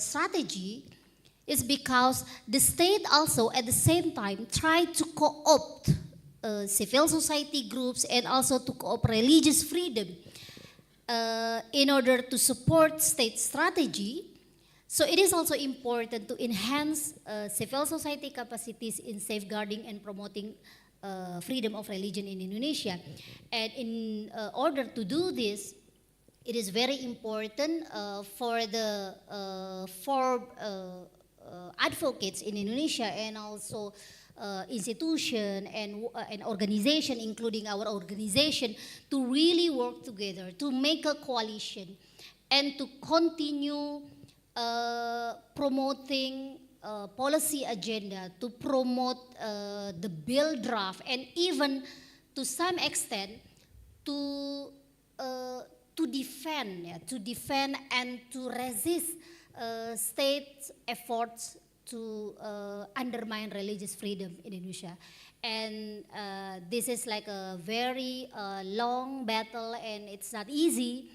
strategy is because the state also at the same time tried to co-opt civil society groups, and also to co-op religious freedom in order to support state strategy. So it is also important to enhance civil society capacities in safeguarding and promoting freedom of religion in Indonesia. And in order to do this, it is very important for the advocates in Indonesia, and also institution and organization, including our organization, to really work together to make a coalition and to continue promoting policy agenda, to promote the bill draft, and even to some extent to defend and to resist state efforts to undermine religious freedom in Indonesia. And this is like a very long battle, and it's not easy.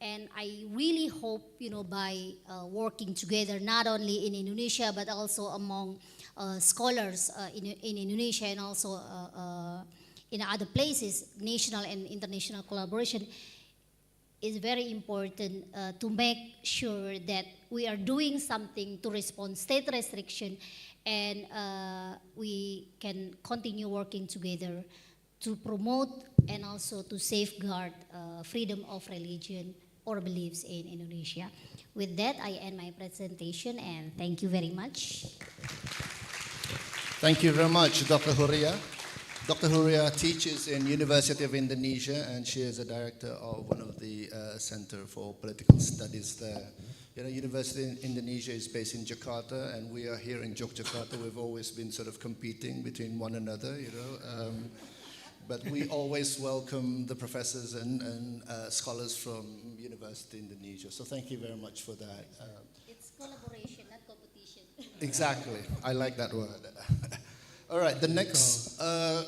And I really hope, by working together, not only in Indonesia, but also among scholars in Indonesia, and also in other places, national and international collaboration is very important to make sure that we are doing something to respond state restriction, and we can continue working together to promote and also to safeguard freedom of religion or beliefs in Indonesia. With that, I end my presentation, and thank you very much. Thank you very much, Dr. Huria. Dr. Huria teaches in University of Indonesia, and she is a director of one of the Center for Political Studies there. University in Indonesia is based in Jakarta, and we are here in Yogyakarta. We've always been sort of competing between one another, but we always welcome the professors and scholars from University in Indonesia. So thank you very much for that. It's collaboration, not competition. Exactly. I like that word. All right, the next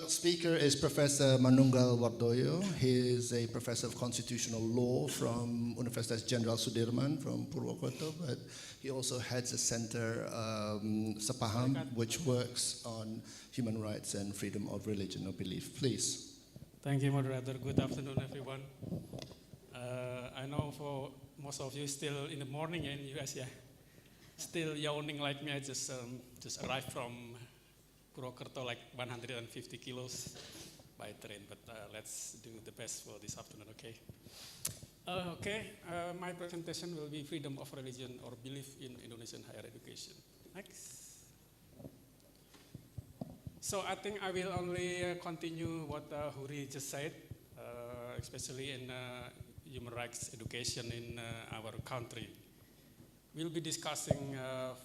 speaker is Professor Manunggal Wardoyo. He is a professor of constitutional law from Universitas Jenderal Sudirman from Purwokerto, but he also heads a center, Sepaham, which works on human rights and freedom of religion or belief. Please. Thank you, moderator. Good afternoon, everyone. I know for most of you still in the morning in US, yeah. Still yawning like me. I just arrived from Purwokerto, like 150 kilos by train, but let's do the best for this afternoon, okay? My presentation will be freedom of religion or belief in Indonesian higher education. Next. So I think I will only continue what Huri just said, especially in human rights education in our country. We'll be discussing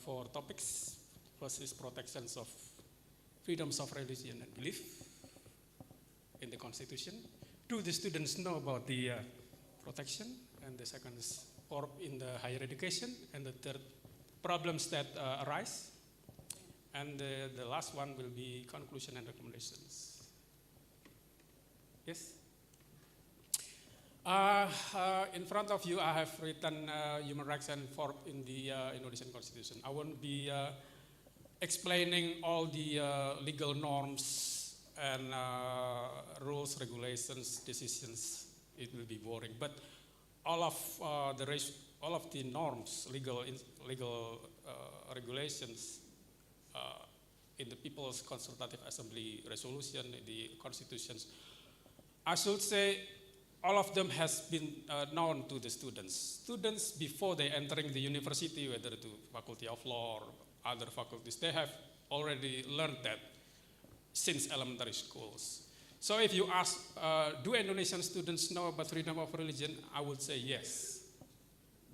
4 topics. First is protections of freedoms of religion and belief in the Constitution. Do the students know about the protection? And the second is in the higher education. And the third, problems that arise. And the last one will be conclusion and recommendations. Yes? In front of you, I have written human rights and in the Indonesian Constitution. I won't be explaining all the legal norms and rules, regulations, decisions. It will be boring, but all of the norms, legal regulations in the People's Consultative Assembly resolution, in the constitutions, I should say all of them has been known to the students. Students before they entering the university, whether to Faculty of Law or other faculties, they have already learned that since elementary schools. So if you ask, do Indonesian students know about freedom of religion? I would say yes.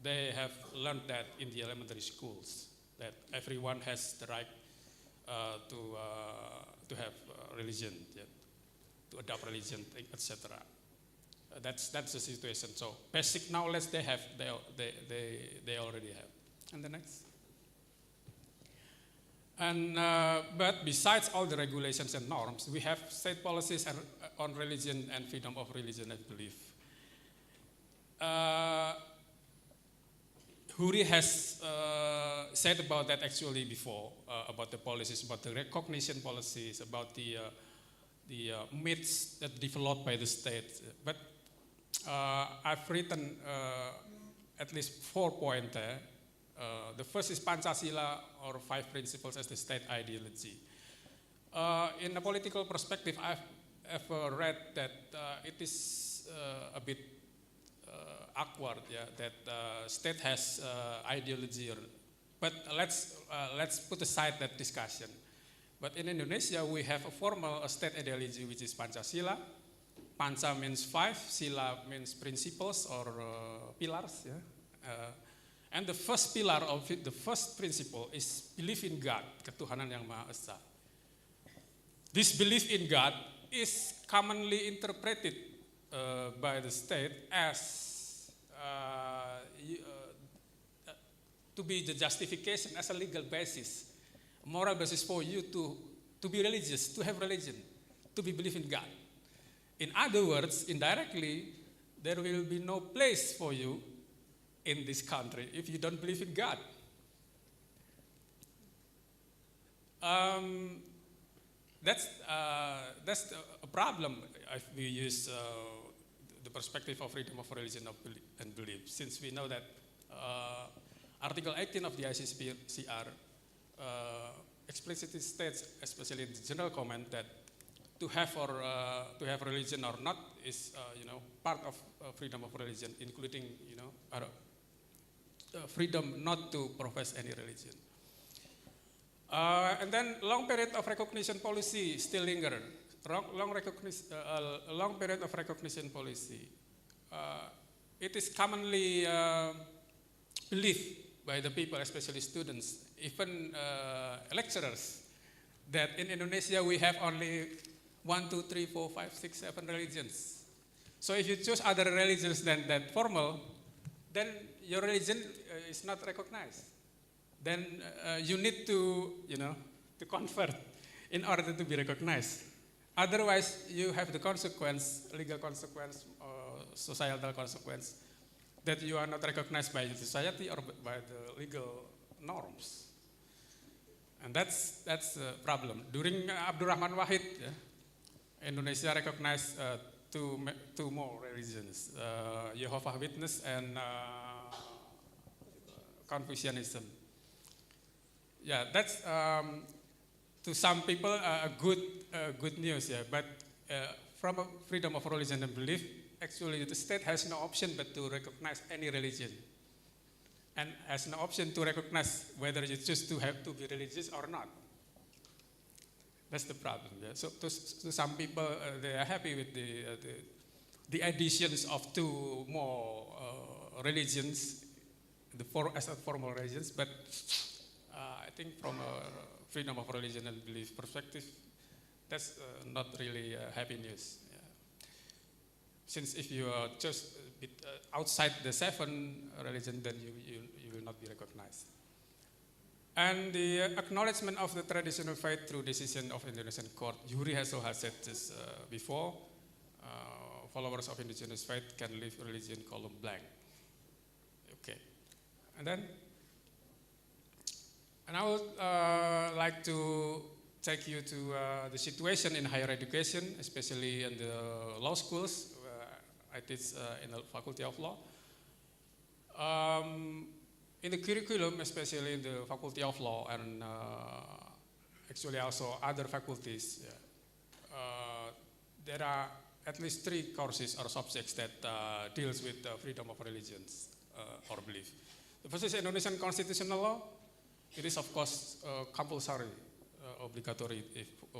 They have learned that in the elementary schools, that everyone has the right to have religion, yeah, to adopt religion, etc. That's the situation. So basic knowledge they have, they already have. And the next. And but besides all the regulations and norms, we have state policies on religion and freedom of religion and belief. Huri has said about that actually before, about the policies, about the recognition policies, about the myths that developed by the state. But I've written at least 4 points there. The first is Pancasila, or 5 principles as the state ideology. In a political perspective, I've ever read that it is a bit awkward, yeah, that state has ideology. But let's put aside that discussion. But in Indonesia, we have a formal state ideology, which is Pancasila. Panca means 5, sila means principles or pillars. Yeah? And the first pillar of it, the first principle is belief in God, ketuhanan yang Maha Esa. This belief in God is commonly interpreted by the state as to be the justification, as a legal basis, a moral basis for you to be religious, to have religion, to be believe in God. In other words, indirectly, there will be no place for you in this country if you don't believe in God. That's a problem if we use the perspective of freedom of religion and belief, since we know that Article 18 of the ICCPR explicitly states, especially in the general comment, that to have religion or not is part of freedom of religion, including freedom not to profess any religion. And then long period of recognition policy still linger. Long period of recognition policy. It is commonly believed by the people, especially students, even lecturers, that in Indonesia we have only 1, 2, 3, 4, 5, 6, 7 religions. So if you choose other religions than that formal, then your religion is not recognized. Then you need to convert in order to be recognized. Otherwise, you have the consequence, legal consequence, or societal consequence, that you are not recognized by the society or by the legal norms. And that's a problem. During Abdurrahman Wahid, Indonesia recognized two more religions, Jehovah's Witness and Confucianism. Yeah, that's to some people good news. Yeah, but from a freedom of religion and belief, actually the state has no option but to recognize any religion, and has no option to recognize whether you choose to be religious or not. That's the problem. Yeah. So to some people, they are happy with the additions of 2 more religions, as a formal religions, but I think from a freedom of religion and belief perspective, that's not really happy news. Yeah. Since if you are just a bit outside the 7 religion, then you will not be recognized. And the acknowledgement of the traditional faith through decision of Indonesian court. Yuri has said this before. Followers of indigenous faith can leave religion column blank. Okay. And I would like to take you to the situation in higher education, especially in the law schools. I teach in the Faculty of Law. In the curriculum, especially in the Faculty of Law and actually also other faculties, there are at least 3 courses or subjects that deals with freedom of religions or belief. The first is Indonesian constitutional law. It is of course compulsory, obligatory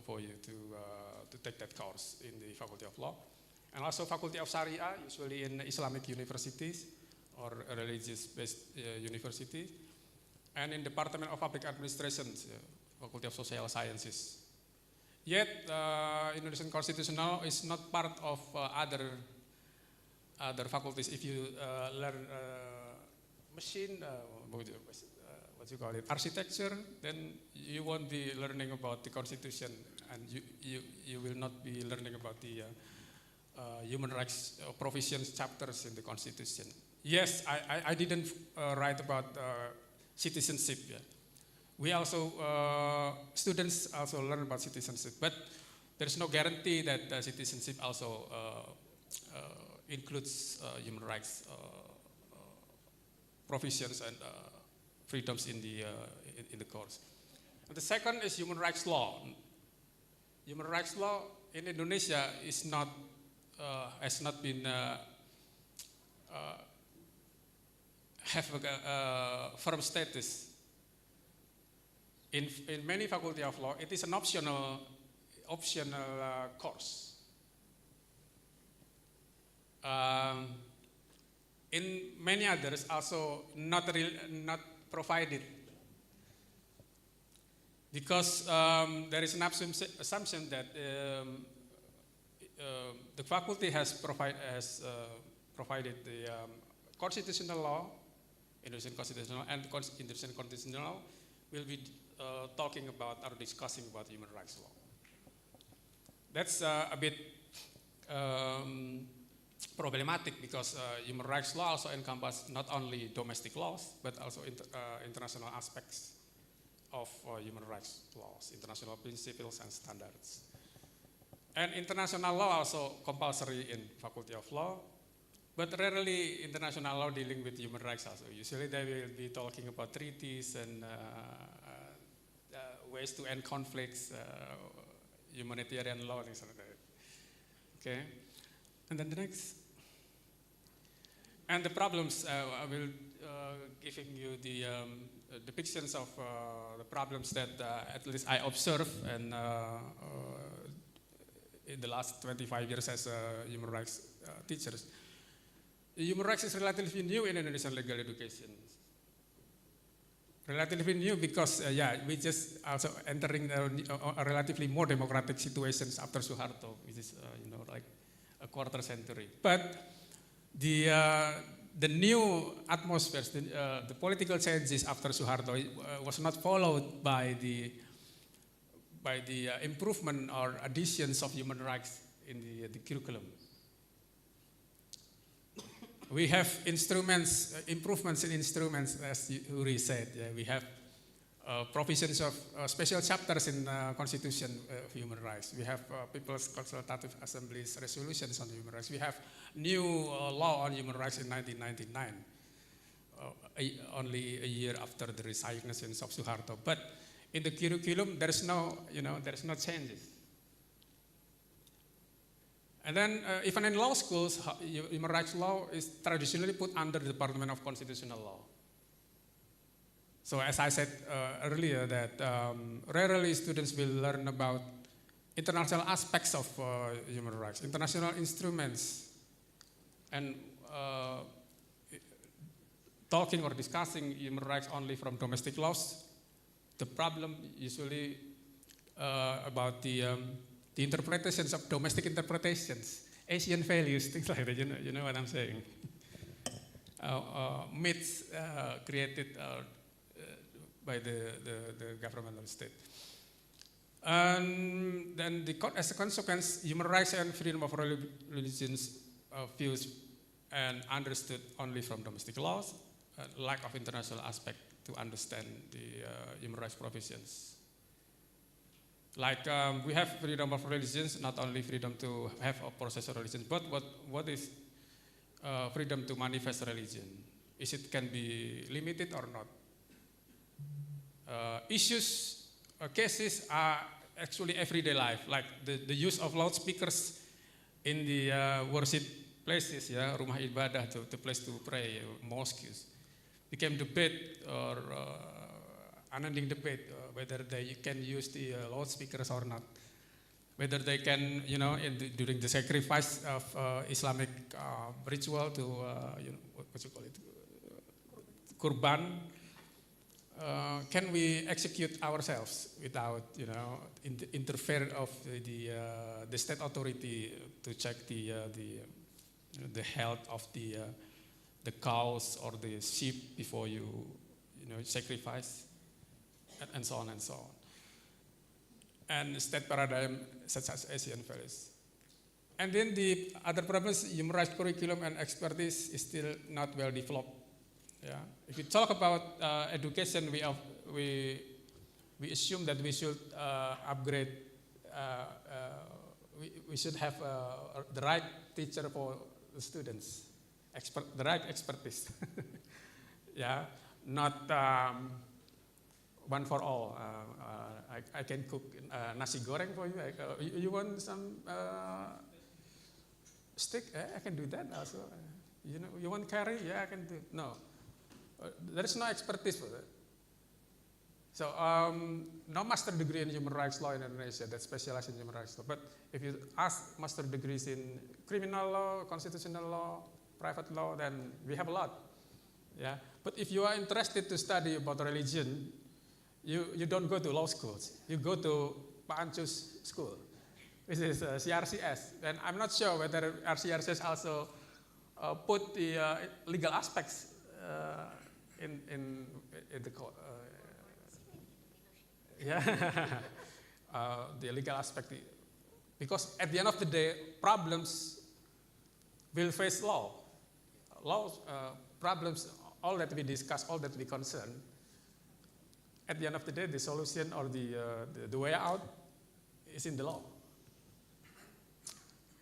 for you to take that course in the Faculty of Law. And also Faculty of Sharia, usually in Islamic universities or religious-based university, and in Department of Public Administration, Faculty of Social Sciences. Yet, Indonesian Constitutional is not part of other faculties. If you learn machine, what you call it, architecture, then you won't be learning about the Constitution, and you will not be learning about the human rights provisions chapters in the Constitution. Yes, I didn't write about citizenship. Yeah. We also, students also learn about citizenship, but there's no guarantee that citizenship also includes human rights provisions and freedoms in the course. And the second is human rights law. Human rights law in Indonesia is not has not been have a firm status. In many faculty of law, it is an optional course. In many others, also not provided, because there is an assumption that the faculty has provided the constitutional law, Indonesian constitutional and Indonesian constitutional law, will be talking about or discussing about human rights law. That's a bit problematic, because human rights law also encompasses not only domestic laws but also international aspects of human rights laws, international principles and standards. And international law also compulsory in faculty of law, but rarely international law dealing with human rights also. Usually they will be talking about treaties and ways to end conflicts, humanitarian law, things like that. Okay, and then the next. And the problems, I will giving you the depictions of the problems that at least I observe and in the last 25 years as a human rights teachers. Human rights is relatively new in Indonesian legal education. Relatively new because, we just also entering a relatively more democratic situations after Suharto, which is, like a quarter century. But the new atmosphere, the political changes after Suharto was not followed by the improvement or additions of human rights in the curriculum. We have instruments, improvements in instruments, as Uri said. We have provisions of special chapters in the Constitution of Human Rights. We have People's Consultative Assembly's resolutions on human rights. We have new law on human rights in 1999, only a year after the resignation of Suharto. But in the curriculum, there is no changes. And then even in law schools, human rights law is traditionally put under the Department of Constitutional Law. So as I said earlier, that rarely students will learn about international aspects of human rights, international instruments, and talking or discussing human rights only from domestic laws. The problem usually about the interpretations of domestic interpretations, Asian values, things like that. You know what I'm saying? Myths created by the government of the state. And then as a consequence, human rights and freedom of religions views and understood only from domestic laws, lack of international aspect to understand the human rights provisions. Like we have freedom of religions, not only freedom to have or process religion, but what is freedom to manifest religion? Is it can be limited or not? Cases are actually everyday life, like the use of loudspeakers in the worship places, rumah ibadah, the place to pray, mosques, became debate or unending debate whether they can use the loudspeakers or not, whether they can, during the sacrifice of Islamic ritual to, what you call it, kurban, can we execute ourselves without, interfere of the state authority to check the health of the cows or the sheep before you, sacrifice, and so on and so on. And state paradigm such as Asian values. And then the other problems, human rights curriculum and expertise is still not well developed. Yeah. If we talk about education, we assume that we should upgrade we should have the right teacher for the students, the right expertise. Yeah, not one for all. I can cook nasi goreng for you. You want some steak? I can do that also. You know, you want curry? Yeah, I can do. No, there is no expertise for that. So no master degree in human rights law in Indonesia that specializes in human rights law. But if you ask master degrees in criminal law, constitutional law, private law, then we have a lot. Yeah. But if you are interested to study about religion, you don't go to law schools. You go to Pak Ancu's school, which is CRCS. And I'm not sure whether CRCS also put the legal aspects in the the legal aspect, because at the end of the day, problems will face law. Problems, all that we discuss, all that we concern, at the end of the day, the solution or the way out is in the law.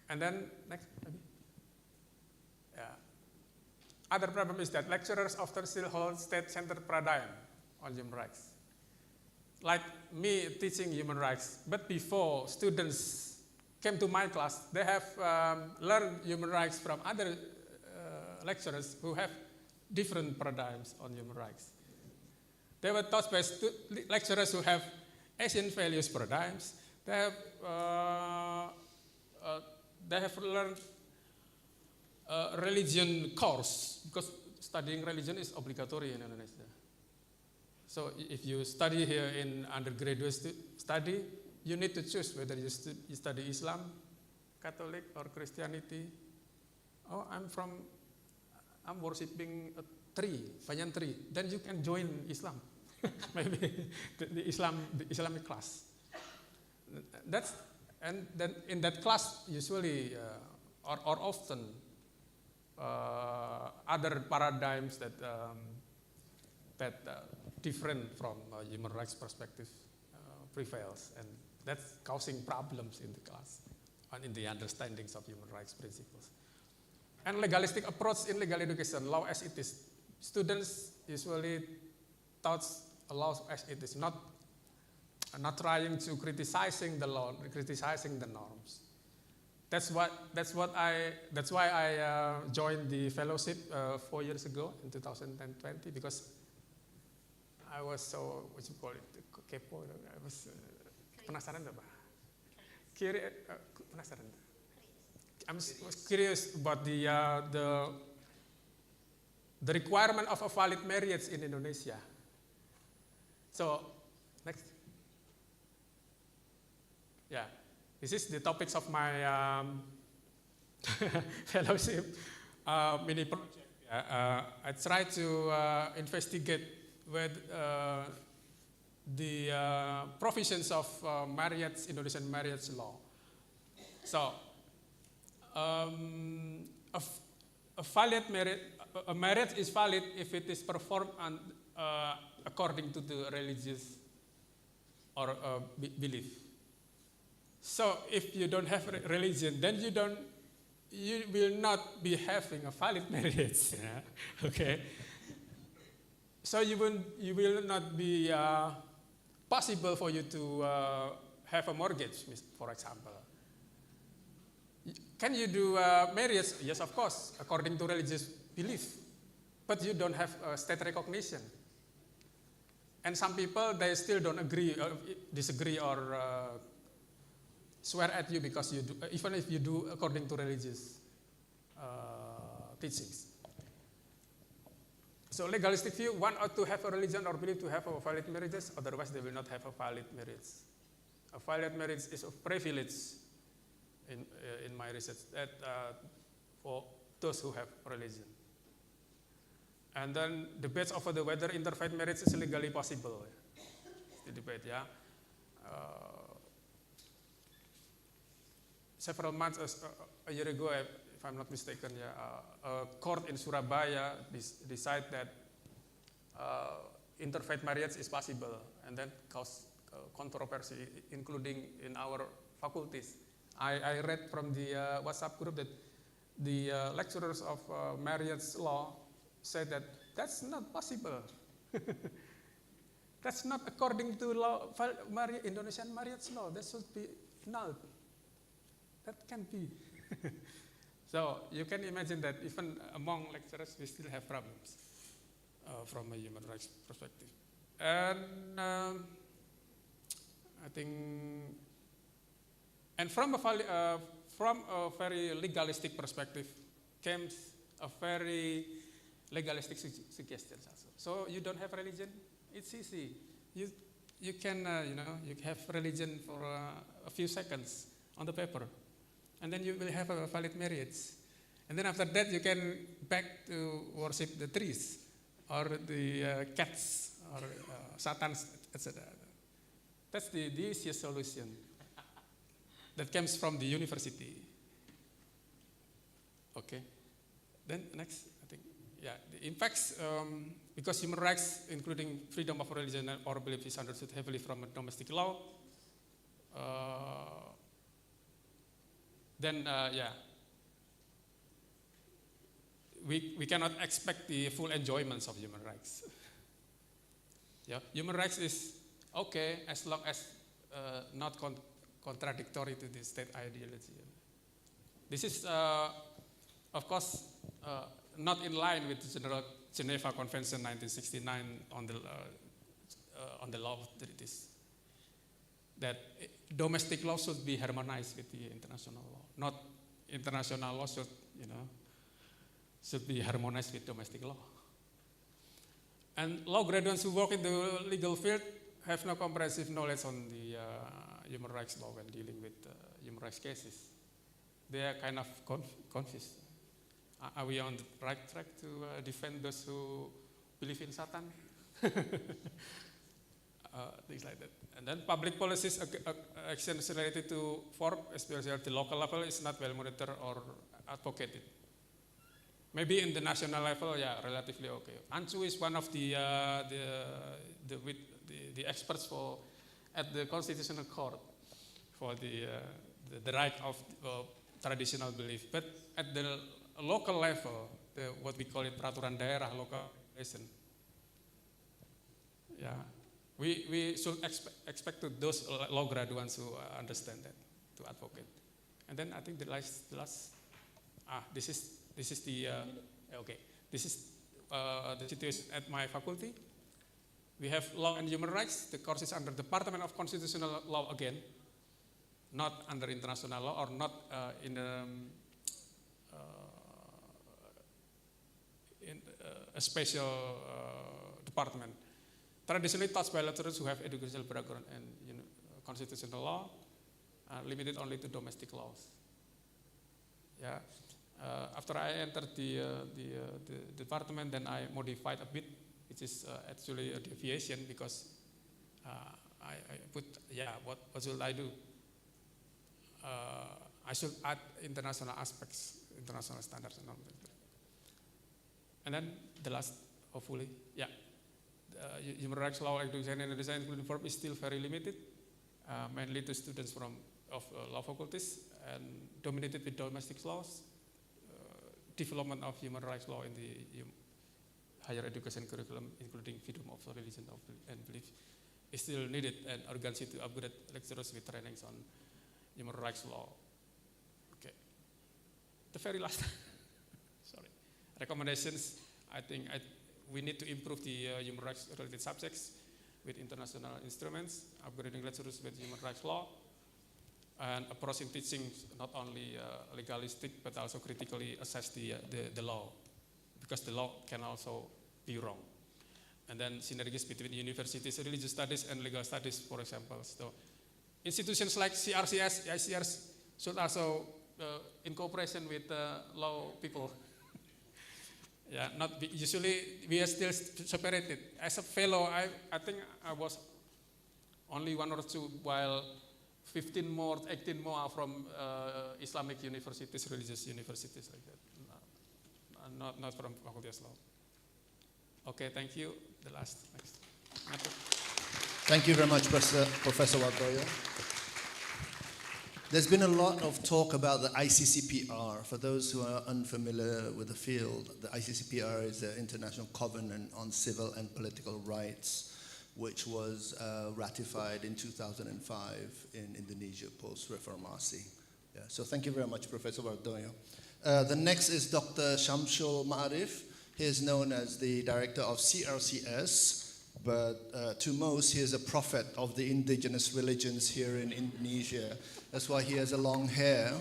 And then next, maybe. Yeah. Other problem is that lecturers often still hold state-centered paradigm on human rights. Like me teaching human rights, but before students came to my class, they have learned human rights from other lecturers who have different paradigms on human rights. They were taught by lecturers who have Asian values paradigms. They have learned religion course, because studying religion is obligatory in Indonesia. So if you study here in undergraduate study, you need to choose whether you study Islam, Catholic, or Christianity. Oh, I'm worshiping a tree, banyan tree. Then you can join Islam, maybe the Islamic class. And then in that class, usually or often other paradigms that different from human rights perspective prevails, and that's causing problems in the class and in the understandings of human rights principles. And legalistic approach in legal education, law as it is. Students usually taught law as it is, not trying to criticizing the law, criticizing the norms. That's why I joined the fellowship 4 years ago in 2020, because I was so, what you call it, kepo. I was penasaran apa? Penasaran. I was curious about the requirement of a valid marriage in Indonesia. So, next. Yeah, this is the topics of my fellowship mini project. I try to investigate with the provisions of Indonesian marriage law. So, a marriage is valid if it is performed according to the religious or belief. So, if you don't have religion, then you will not be having a valid marriage. Yeah? Okay. So you will not be possible for you to have a mortgage, for example. Can you do marriage? Yes, of course, according to religious belief, but you don't have state recognition. And some people, they still don't agree, disagree, or swear at you because you do, even if you do according to religious teachings. So legalistic view, one ought to have a religion or believe to have a valid marriages, otherwise they will not have a valid marriage. A valid marriage is a privilege in my research that for those who have religion. And then debates over whether interfaith marriage is legally possible. The debate, yeah. Several months, a year ago, if I'm not mistaken, a court in Surabaya decided that interfaith marriage is possible, and then caused controversy, including in our faculties. I read from the WhatsApp group that the lecturers of marriage law said that that's not possible. That's not according to law, Indonesian marriage law. That should be null. That can be. So you can imagine that even among lecturers, we still have problems from a human rights perspective. And I think, and from a very legalistic perspective, comes a very legalistic suggestions also. So you don't have religion, it's easy. You can you have religion for a few seconds on the paper, and then you will have a valid marriage. And then after that, you can back to worship the trees, or the cats, or Satan, etc. That's the easiest solution. That comes from the university. Okay. Then next, I think, yeah. The impacts, because human rights, including freedom of religion or belief, is understood heavily from a domestic law. We cannot expect the full enjoyments of human rights. Yeah, human rights is okay as long as not contradictory to the state ideology. This is, of course, not in line with the General Geneva Convention 1969 on the law of treaties. That domestic law should be harmonized with the international law. Not international law should be harmonized with domestic law. And law graduates who work in the legal field have no comprehensive knowledge on the human rights law when dealing with human rights cases. They are kind of confused. Are we on the right track to defend those who believe in Satan? Things like that. And then public policies actions related to FORB, especially at the local level, is not well monitored or advocated. Maybe in the national level, yeah, relatively okay. Ancu is one of the experts at the Constitutional Court for the right of traditional belief. But at the local level, what we call it peraturan daerah, local relation. Yeah, we should expect to those law graduates who understand that to advocate. And then I think the last this is the situation at my faculty. We have law and human rights. The course is under the Department of Constitutional Law again, not under international law or not in a special department. Traditionally taught by lecturers who have educational background and constitutional law, limited only to domestic laws. Yeah. After I entered the department, then I modified a bit, which is actually a deviation because I put, what should I do? I should add international aspects, international standards and all that. And then the last, hopefully, human rights law education in Indonesia, including FORB, is still very limited, mainly to students of law faculties, and dominated with domestic laws. Development of human rights law in the higher education curriculum, including freedom of religion and belief, is still needed, and urgency to upgrade lecturers with trainings on human rights law. Okay. The very last, sorry, recommendations. I think we need to improve the human rights related subjects with international instruments, upgrading lecturers with human rights law, and approaching teaching not only legalistic but also critically assess the law, because the law can also be wrong. And then synergies between universities, religious studies and legal studies, for example. So institutions like CRCS, ICRs should also in cooperation with law people. Yeah, usually we are still separated. As a fellow, I think I was only one or two, while 15 more, 18 more are from Islamic universities, religious universities like that. Not from Faculty of Law. Okay, thank you. The last, next. Thank you very much, Professor Wagoya. There's been a lot of talk about the ICCPR. For those who are unfamiliar with the field, the ICCPR is the International Covenant on Civil and Political Rights, which was ratified in 2005 in Indonesia post-Reformasi. Yeah, so thank you very much, Professor Wardoyo. The next is Dr. Shamsul Ma'arif. He is known as the director of CRCS, but to most, he is a prophet of the indigenous religions here in Indonesia. That's why he has a long hair.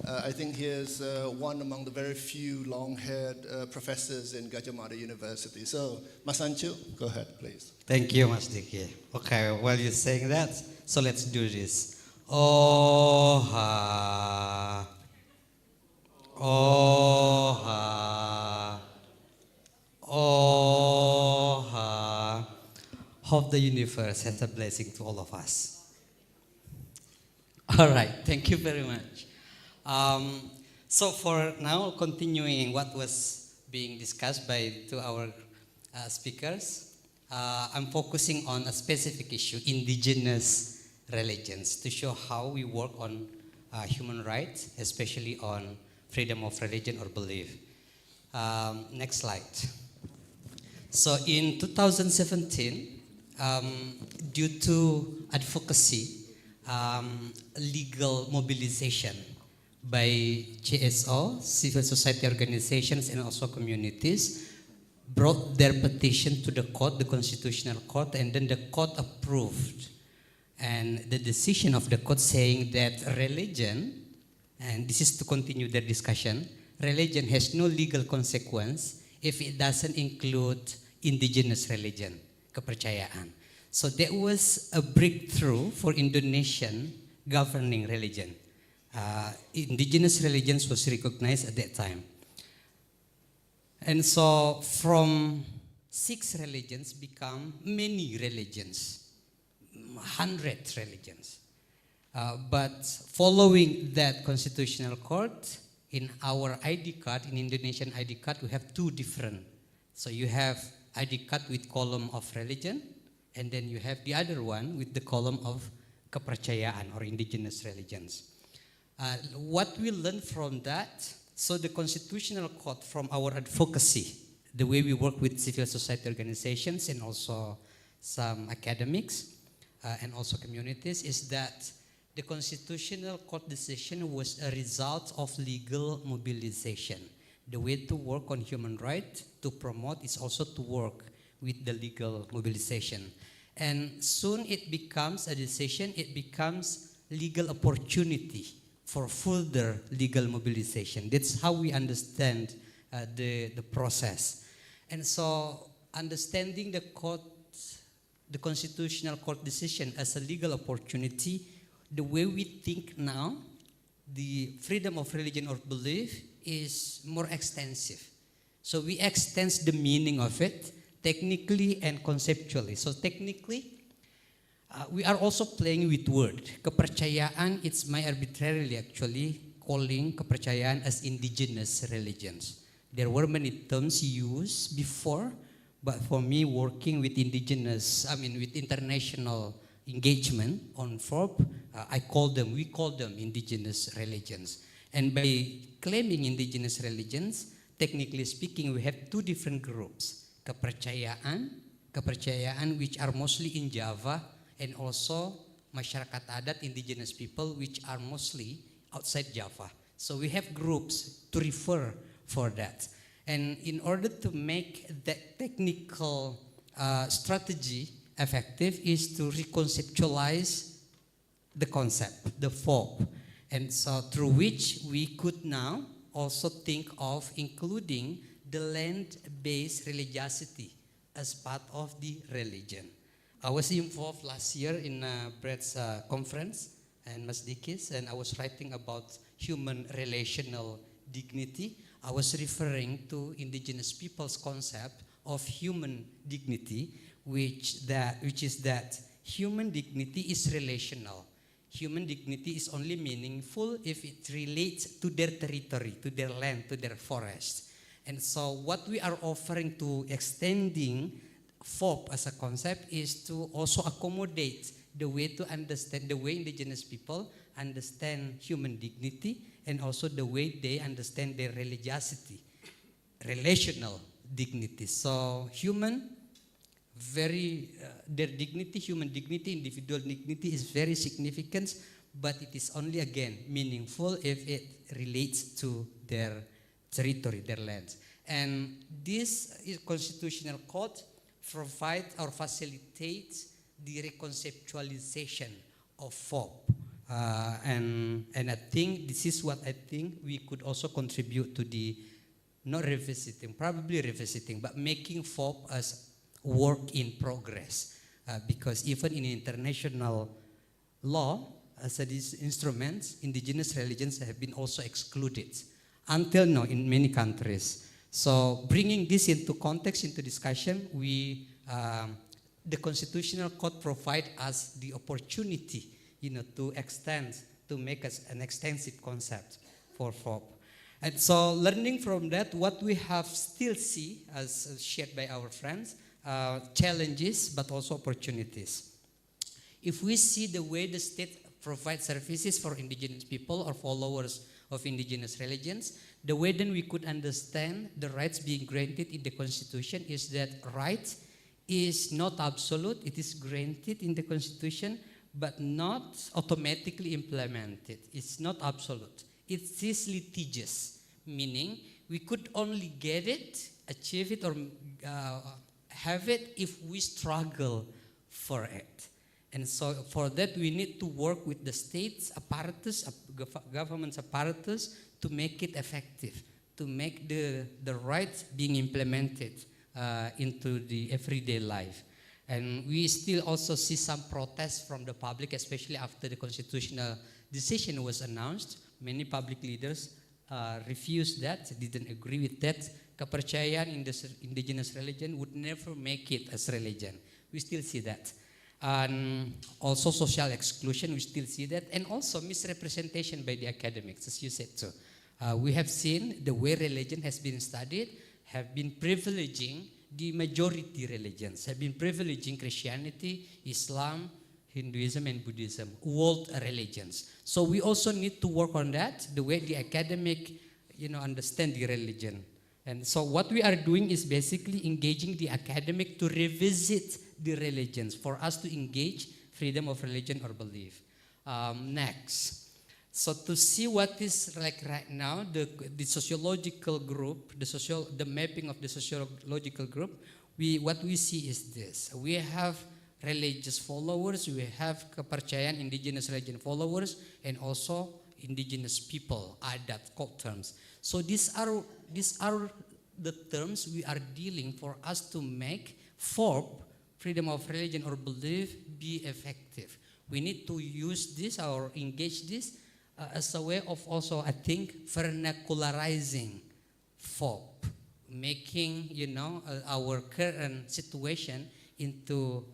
I think he is one among the very few long-haired professors in Gajah Mada University. So, Mas Ancu, go ahead, please. Thank you, Mas Diki. Okay, while you're saying that, so let's do this. Oh ha, oh ha, oh ha. Hope the universe has a blessing to all of us. All right, thank you very much. So for now, continuing what was being discussed by our speakers, I'm focusing on a specific issue, indigenous religions, to show how we work on human rights, especially on freedom of religion or belief. Next slide. So in 2017, due to advocacy, legal mobilization by GSO, civil society organizations, and also communities, brought their petition to the court, the constitutional court, and then the court approved. And the decision of the court saying that religion, and this is to continue the discussion, religion has no legal consequence if it doesn't include indigenous religion, kepercayaan. So there was a breakthrough for Indonesian governing religion. Indigenous religions was recognized at that time. And so from 6 religions become many religions, 100 religions. But following that constitutional court, in our ID card, in Indonesian ID card, we have 2 different. So you have ID card with column of religion, and then you have the other one with the column of kepercayaan or indigenous religions. What we learned from that, so the constitutional court from our advocacy, the way we work with civil society organizations and also some academics and also communities, is that the constitutional court decision was a result of legal mobilization. The way to work on human rights, to promote, is also to work with the legal mobilization. And soon it becomes a decision, it becomes legal opportunity for further legal mobilization. That's how we understand the process. And so understanding the constitutional court decision as a legal opportunity, the way we think now, the freedom of religion or belief is more extensive. So we extend the meaning of it technically and conceptually. So technically, we are also playing with word. Kepercayaan, it's my arbitrarily actually calling kepercayaan as indigenous religions. There were many terms used before, but for me working with with international engagement on FORB, we call them indigenous religions. And by claiming indigenous religions, technically speaking, we have 2 different groups. Kepercayaan which are mostly in Java, and also masyarakat adat, indigenous people, which are mostly outside Java. So we have groups to refer for that. And in order to make that technical strategy effective is to reconceptualize the concept, the FOB. And so through which we could now also think of including the land-based religiosity as part of the religion. I was involved last year in Brett's conference and Mas Dikis, and I was writing about human relational dignity. I was referring to indigenous people's concept of human dignity, which is that human dignity is relational. Human dignity is only meaningful if it relates to their territory, to their land, to their forest. And so what we are offering to extending FOB as a concept is to also accommodate the way to understand the way indigenous people understand human dignity, and also the way they understand their religiosity, relational dignity. So their dignity, human dignity, individual dignity is very significant, but it is only, again, meaningful if it relates to their territory, their lands. And this constitutional code provides or facilitates the reconceptualization of folk. And I think this is what I think we could also contribute to the, not revisiting, probably revisiting, but making folk as work in progress. Because even in international law, as these instruments, indigenous religions have been also excluded until now in many countries. So bringing this into context, into discussion, the constitutional code provide us the opportunity, to extend, to make us an extensive concept for folk. And so learning from that, what we have still see as shared by our friends, challenges, but also opportunities. If we see the way the state provides services for indigenous people or followers of indigenous religions, the way then we could understand the rights being granted in the Constitution is that right is not absolute. It is granted in the Constitution, but not automatically implemented. It's not absolute. It is litigious, meaning we could only get it, achieve it, or have it if we struggle for it. And so for that, we need to work with the states apparatus, government's apparatus, to make it effective, to make the rights being implemented into the everyday life. And we still also see some protests from the public, especially after the constitutional decision was announced. Many public leaders refused that, didn't agree with that. Kepercayaan in the indigenous religion would never make it as religion. We still see that. And also social exclusion, we still see that. And also misrepresentation by the academics, as you said too. We have seen the way religion has been studied, have been privileging the majority religions, have been privileging Christianity, Islam, Hinduism, and Buddhism, world religions. So we also need to work on that, the way the academic, understand the religion. And so what we are doing is basically engaging the academic to revisit the religions, for us to engage freedom of religion or belief. Next. So to see what is like right now, the sociological group, the mapping of the sociological group, what we see is this. We have religious followers, we have kepercayaan indigenous religion followers, and also indigenous people, adat, cult terms. So these are the terms we are dealing for us to make freedom of religion or belief be effective. We need to use this or engage this as a way of also, I think, vernacularizing folk, making, our current situation into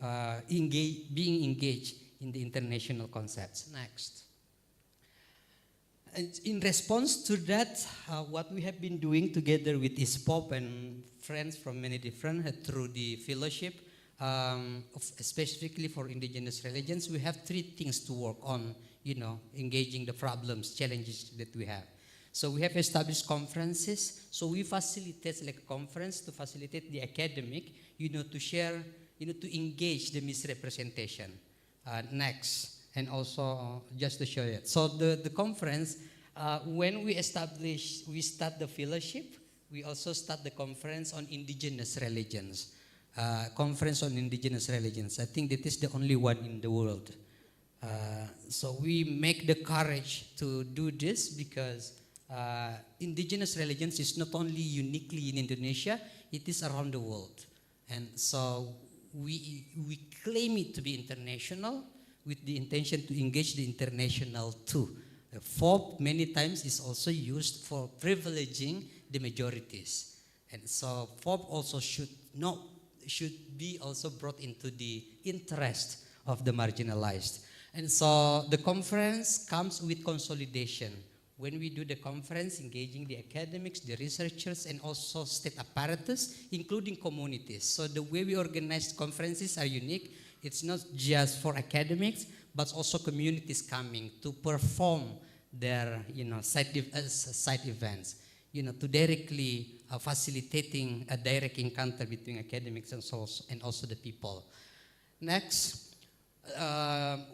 being engaged in the international concepts. Next. And in response to that, what we have been doing together with ISPOP and friends from many different, through the fellowship, specifically for indigenous religions, we have 3 things to work on, engaging the problems, challenges that we have. So we have established conferences. So we facilitate like a conference to facilitate the academic, to share, to engage the misrepresentation. Next. And also, just to show you. So the conference, when we start the fellowship, we also start the conference on indigenous religions. Conference on indigenous religions. I think that is the only one in the world. So we make the courage to do this because indigenous religions is not only uniquely in Indonesia, it is around the world. And so we claim it to be international, with the intention to engage the international too. Folk many times is also used for privileging the majorities. And so folk also should be also brought into the interest of the marginalized. And so the conference comes with consolidation. When we do the conference, engaging the academics, the researchers, and also state apparatus, including communities. So the way we organize conferences are unique. It's not just for academics, but also communities coming to perform their, side events, to directly facilitating a direct encounter between academics and also the people. Next,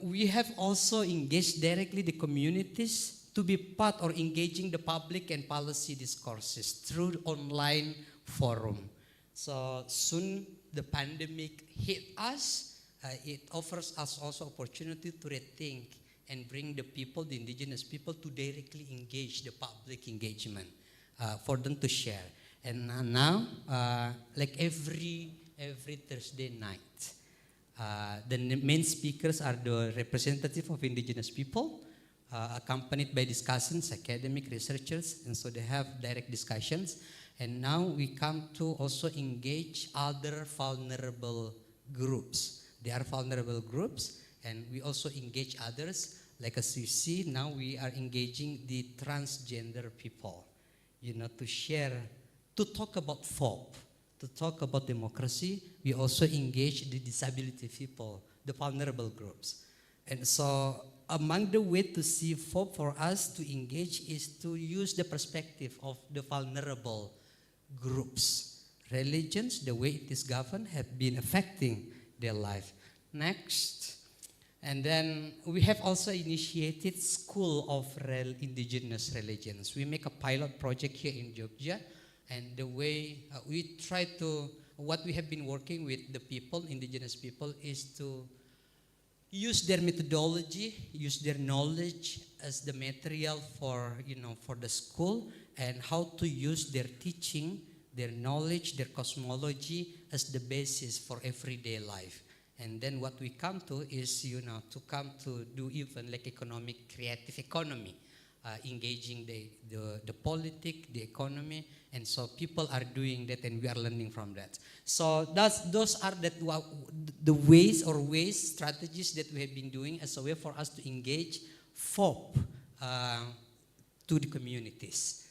we have also engaged directly the communities to be part or engaging the public and policy discourses through online forum. So soon the pandemic hit us, it offers us also opportunity to rethink and bring the people, the indigenous people, to directly engage the public engagement for them to share. And now, like every Thursday night, the main speakers are the representative of indigenous people, accompanied by discussants, academic researchers, and so they have direct discussions. And now we come to also engage other vulnerable groups. They are vulnerable groups, and we also engage others. Like as you see, now we are engaging the transgender people, to share, to talk about FOP, to talk about democracy. We also engage the disability people, the vulnerable groups. And so among the way to see FOP for us to engage is to use the perspective of the vulnerable groups. Religions, the way it is governed, have been affecting their life. Next. And then we have also initiated School of Indigenous Religions. We make a pilot project here in Jogja, and the way we try to, what we have been working with the people, indigenous people, is to use their methodology, use their knowledge as the material for, for the school, and how to use their teaching, their knowledge, their cosmology as the basis for everyday life. And then what we come to is, to come to do even like creative economy, engaging the politics, the economy, and so people are doing that, and we are learning from that. So those are the ways, strategies that we have been doing as a way for us to engage FOP to the communities,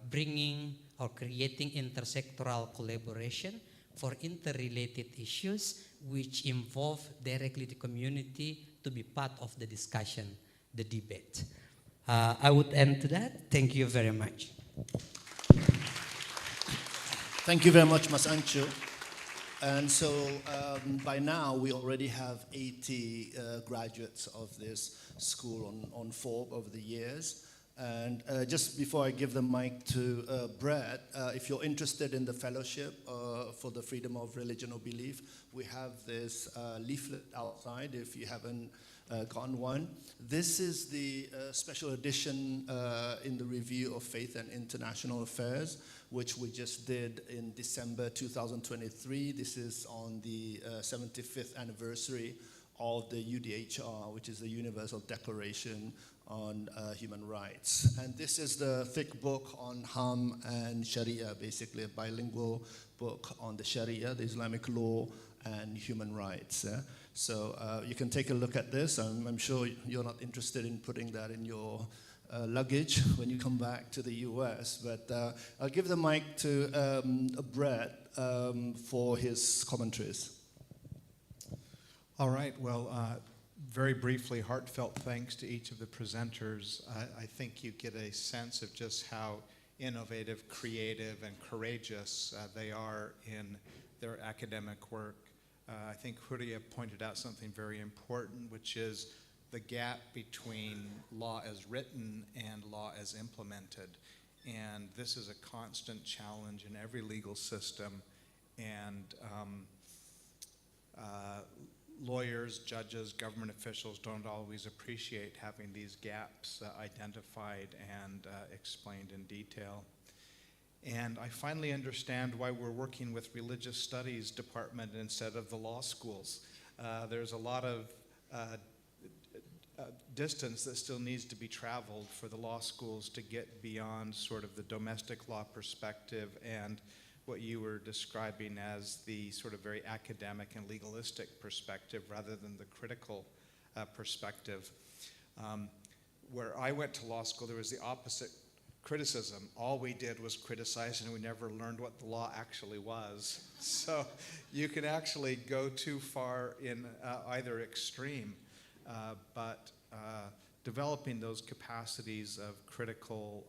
bringing or creating intersectoral collaboration for interrelated issues which involve directly the community to be part of the discussion, the debate. I would end to that. Thank you very much. Thank you very much, Mas Ancho. And so by now we already have 80 graduates of this school on FORB over the years. And just before I give the mic to Brad, if you're interested in the fellowship for the freedom of religion or belief, we have this leaflet outside if you haven't gotten one. This is the special edition in the Review of Faith and International Affairs, which we just did in December 2023. This is on the 75th anniversary of the UDHR, which is the Universal Declaration on Human Rights. And this is the thick book on Ham and Sharia, basically a bilingual book on the Sharia, the Islamic law, and human rights. So you can take a look at this. I'm sure you're not interested in putting that in your luggage when you come back to the US, but I'll give the mic to Brett for his commentaries. All right, well, very briefly, heartfelt thanks to each of the presenters. I think you get a sense of just how innovative, creative, and courageous they are in their academic work. I think Huria pointed out something very important, which is the gap between law as written and law as implemented. And this is a constant challenge in every legal system. And lawyers, judges, government officials don't always appreciate having these gaps identified and explained in detail. And I finally understand why we're working with religious studies department instead of the law schools. There's a lot of distance that still needs to be traveled for the law schools to get beyond sort of the domestic law perspective and what you were describing as the sort of very academic and legalistic perspective rather than the critical perspective. Where I went to law school, there was the opposite criticism. All we did was criticize, and we never learned what the law actually was. So you can actually go too far in either extreme. but developing those capacities of critical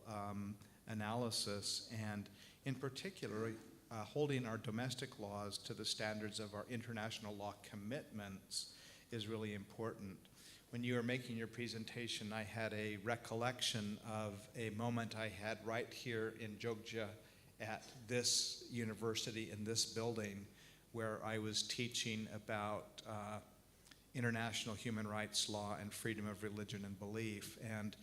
analysis, and in particular, holding our domestic laws to the standards of our international law commitments is really important. When you were making your presentation, I had a recollection of a moment I had right here in Jogja at this university, in this building, where I was teaching about international human rights law and freedom of religion and belief. And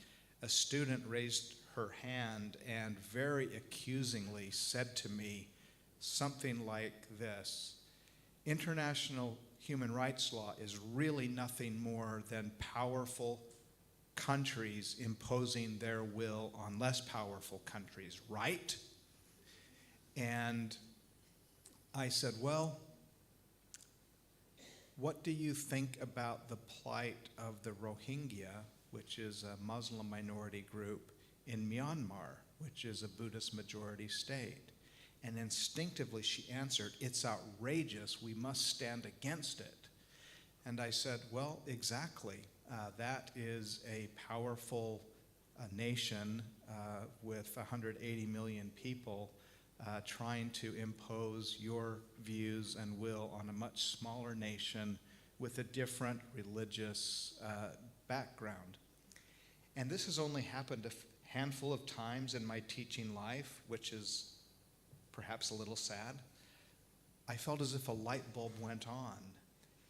a student raised her hand and very accusingly said to me something like this: international human rights law is really nothing more than powerful countries imposing their will on less powerful countries, right? And I said, well, what do you think about the plight of the Rohingya, which is a Muslim minority group in Myanmar, which is a Buddhist majority state? And instinctively she answered, it's outrageous, we must stand against it. And I said, well, exactly. That is a powerful nation with 180 million people trying to impose your views and will on a much smaller nation with a different religious background. And this has only happened a handful of times in my teaching life, which is perhaps a little sad. I felt as if a light bulb went on,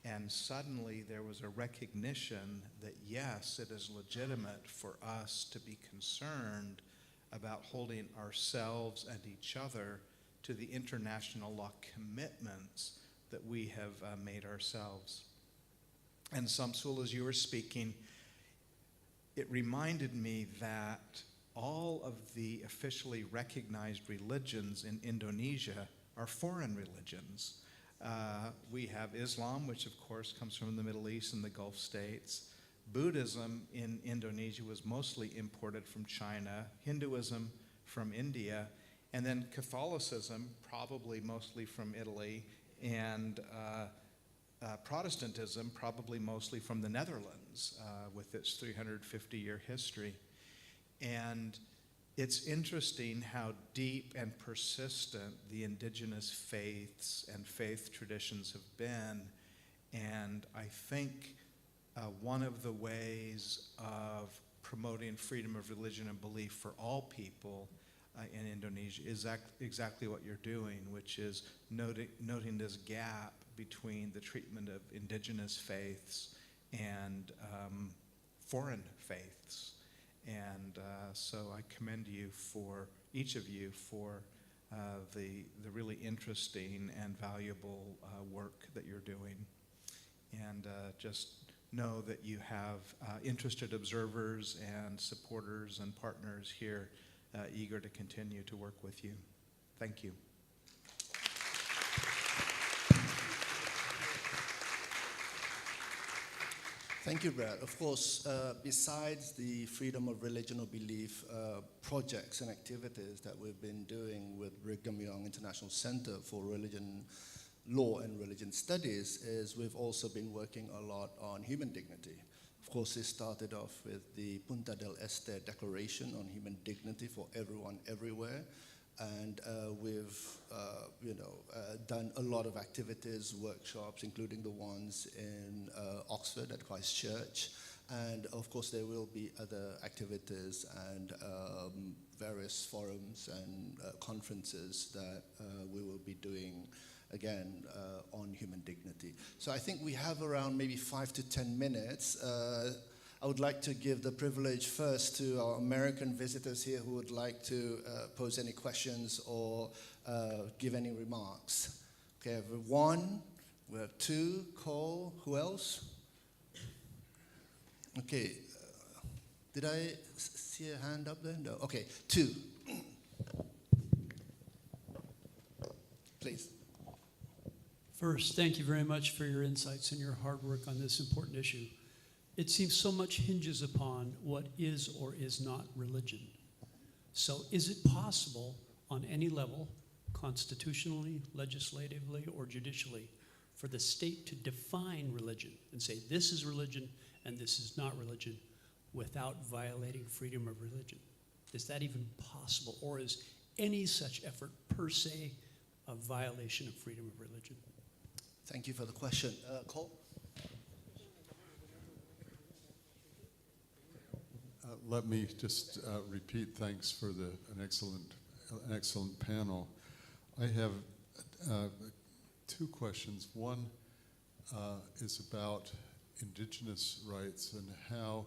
and suddenly there was a recognition that yes, it is legitimate for us to be concerned about holding ourselves and each other to the international law commitments that we have made ourselves. And Samsul, as you were speaking, it reminded me that all of the officially recognized religions in Indonesia are foreign religions. We have Islam, which of course comes from the Middle East and the Gulf states. Buddhism in Indonesia was mostly imported from China, Hinduism from India, and then Catholicism, probably mostly from Italy, and Protestantism, probably mostly from the Netherlands, with its 350-year history. And it's interesting how deep and persistent the indigenous faiths and faith traditions have been. And I think one of the ways of promoting freedom of religion and belief for all people in Indonesia is exactly what you're doing, which is noting this gap between the treatment of indigenous faiths and foreign faiths. And so I commend you for, each of you, for the really interesting and valuable work that you're doing. And just know that you have interested observers and supporters and partners here eager to continue to work with you. Thank you. Thank you, Brad. Of course, besides the freedom of religion or belief projects and activities that we've been doing with Brigham Young International Center for Religion Law and Religion Studies, is we've also been working a lot on human dignity. Of course, it started off with the Punta del Este Declaration on Human Dignity for Everyone, Everywhere. And we've done a lot of activities, workshops, including the ones in Oxford at Christ Church. And of course, there will be other activities and various forums and conferences that we will be doing, again, on human dignity. So I think we have around maybe 5 to 10 minutes. I would like to give the privilege first to our American visitors here who would like to pose any questions or give any remarks. Okay, I have one, we have two, Cole, who else? Okay, did I see a hand up there? No, okay, two. Please. First, thank you very much for your insights and your hard work on this important issue. It seems so much hinges upon what is or is not religion. So is it possible on any level, constitutionally, legislatively, or judicially, for the state to define religion and say this is religion and this is not religion, without violating freedom of religion? Is that even possible, or is any such effort per se a violation of freedom of religion? Thank you for the question. Cole? Let me just repeat thanks for an excellent panel. I have two questions. One is about indigenous rights and how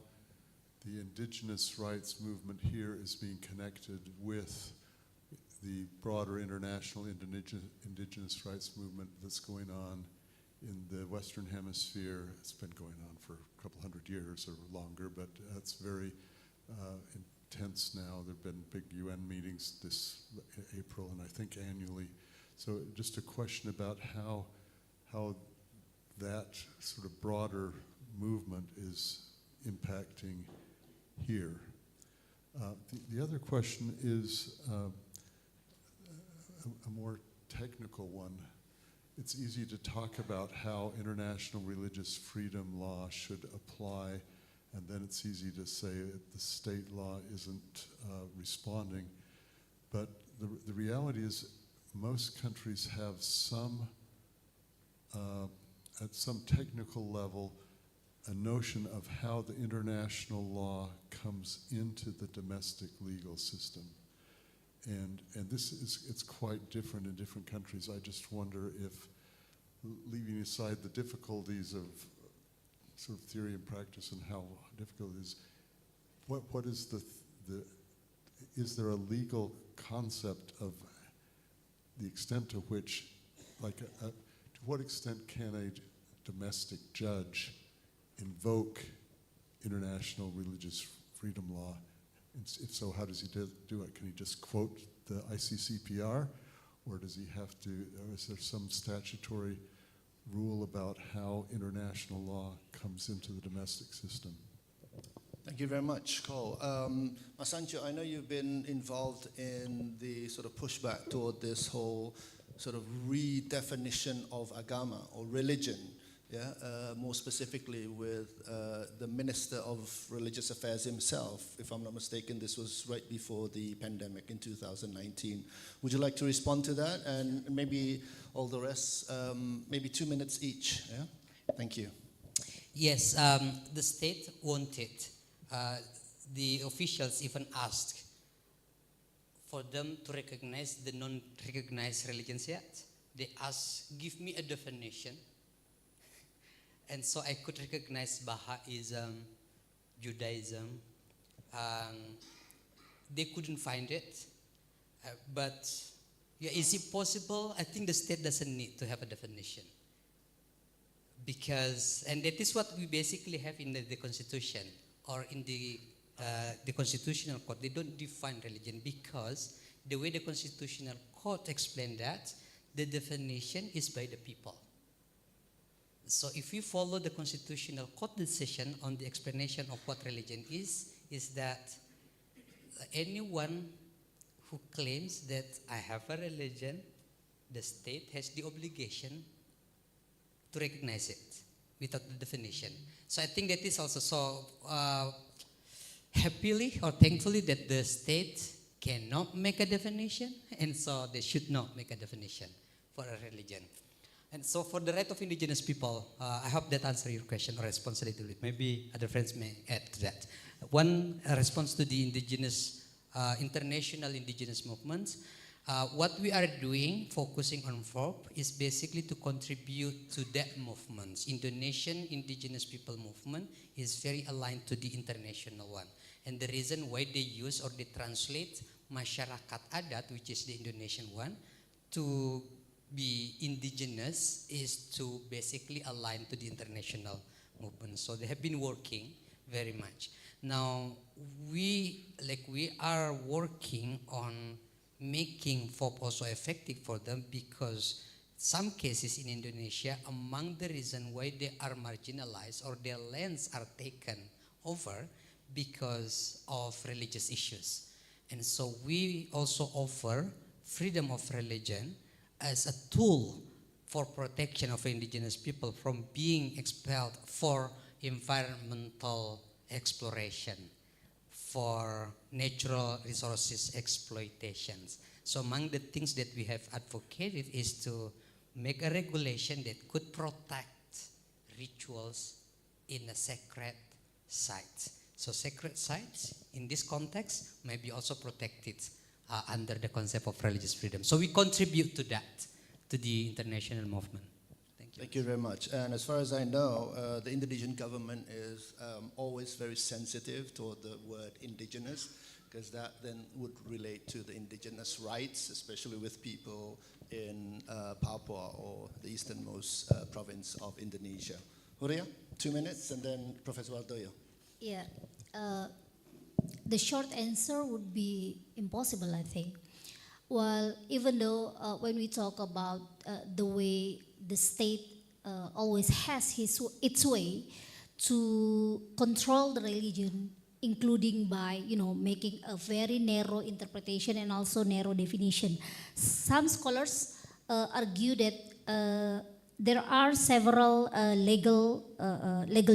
the indigenous rights movement here is being connected with the broader international indigenous rights movement that's going on in the Western Hemisphere. It's been going on for a couple hundred years or longer, but it's very intense now. There have been big UN meetings this April, and I think annually. So just a question about how that sort of broader movement is impacting here. The other question is a more technical one. It's easy to talk about how international religious freedom law should apply, and then it's easy to say that the state law isn't responding. But the reality is most countries have some, at some technical level, a notion of how the international law comes into the domestic legal system. And it's quite different in different countries. I just wonder if, leaving aside the difficulties of sort of theory and practice and how difficult it is, what is is there a legal concept of the extent to which, to what extent can a domestic judge invoke international religious freedom law? And if so, how does he do it? Can he just quote the ICCPR, or does he have to, or is there some statutory rule about how international law comes into the domestic system? Thank you very much, Cole. Masancho, I know you've been involved in the sort of pushback toward this whole sort of redefinition of agama or religion, yeah? More specifically with the Minister of Religious Affairs himself. If I'm not mistaken, this was right before the pandemic in 2019. Would you like to respond to that? And maybe all the rest, maybe 2 minutes each, yeah? Thank you. Yes, the state wanted. The officials even asked for them to recognize the non-recognized religions yet. They asked, give me a definition. And so I could recognize Baha'ism, Judaism. They couldn't find it. But yeah, is it possible? I think the state doesn't need to have a definition. Because, and that is what we basically have in the Constitution or in the Constitutional Court. They don't define religion because the way the Constitutional Court explained that, the definition is by the people. So if we follow the Constitutional Court decision on the explanation of what religion is that anyone who claims that I have a religion, the state has the obligation to recognize it without the definition. So I think that is also so happily or thankfully that the state cannot make a definition, and so they should not make a definition for a religion. And so for the right of indigenous people, I hope that answers your question or responds a little bit. Maybe other friends may add to that. One response to the indigenous, international indigenous movements, what we are doing, focusing on FORP, is basically to contribute to that movement. Indonesian indigenous people movement is very aligned to the international one. And the reason why they use or they translate Masyarakat Adat, which is the Indonesian one, to be indigenous is to basically align to the international movement. So they have been working very much. Now, we are working on making FOP also effective for them because some cases in Indonesia, among the reason why they are marginalized or their lands are taken over because of religious issues. And so we also offer freedom of religion as a tool for protection of indigenous people from being expelled for environmental exploration, for natural resources exploitations. So among the things that we have advocated is to make a regulation that could protect rituals in a sacred sites. So sacred sites in this context may be also protected under the concept of religious freedom. So we contribute to that, to the international movement. Thank you. Thank you very much. And as far as I know, the Indonesian government is always very sensitive toward the word indigenous, because that then would relate to the indigenous rights, especially with people in Papua, or the easternmost province of Indonesia. Huria, 2 minutes, and then Professor Wardoyo. Yeah. The short answer would be impossible, I think. Well, even though when we talk about the way the state always has its way to control the religion, including by, making a very narrow interpretation and also narrow definition. Some scholars argue that there are several legal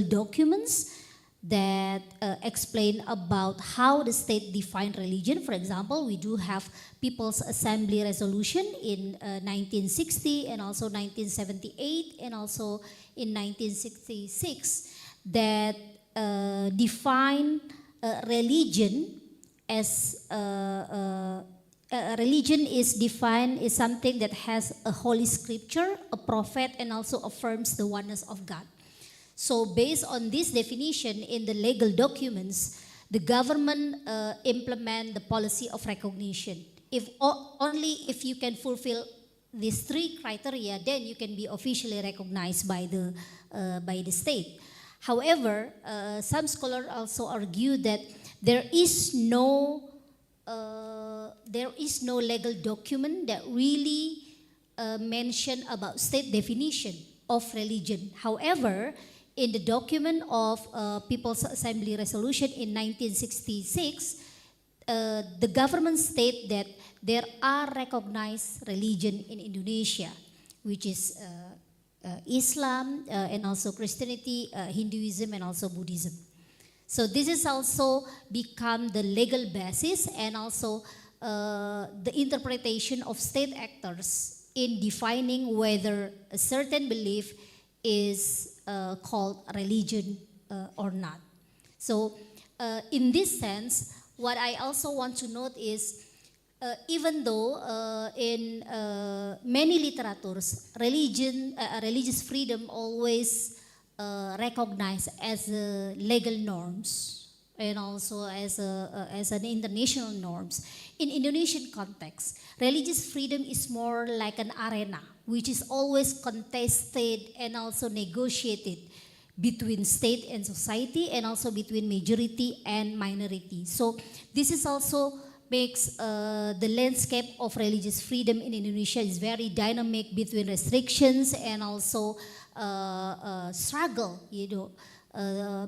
documents that explain about how the state defined religion. For example, we do have People's Assembly resolution in 1960 and also 1978 and also in 1966 that define religion as religion is defined as something that has a holy scripture, a prophet, and also affirms the oneness of God. So based on this definition in the legal documents, the government implement the policy of recognition. Only if you can fulfill these 3 criteria, then you can be officially recognized by the state. However, some scholars also argue that there is no legal document that really mention about state definition of religion. However, in the document of People's Assembly resolution in 1966, the government state that there are recognized religion in Indonesia, which is Islam and also Christianity, Hinduism, and also Buddhism. So this is also become the legal basis and also the interpretation of state actors in defining whether a certain belief is called religion or not. So in this sense, what I also want to note is even though in many literatures, religious freedom always recognized as legal norms and also as an international norms. In Indonesian context, religious freedom is more like an arena which is always contested and also negotiated between state and society and also between majority and minority. So this is also makes the landscape of religious freedom in Indonesia is very dynamic between restrictions and also struggle.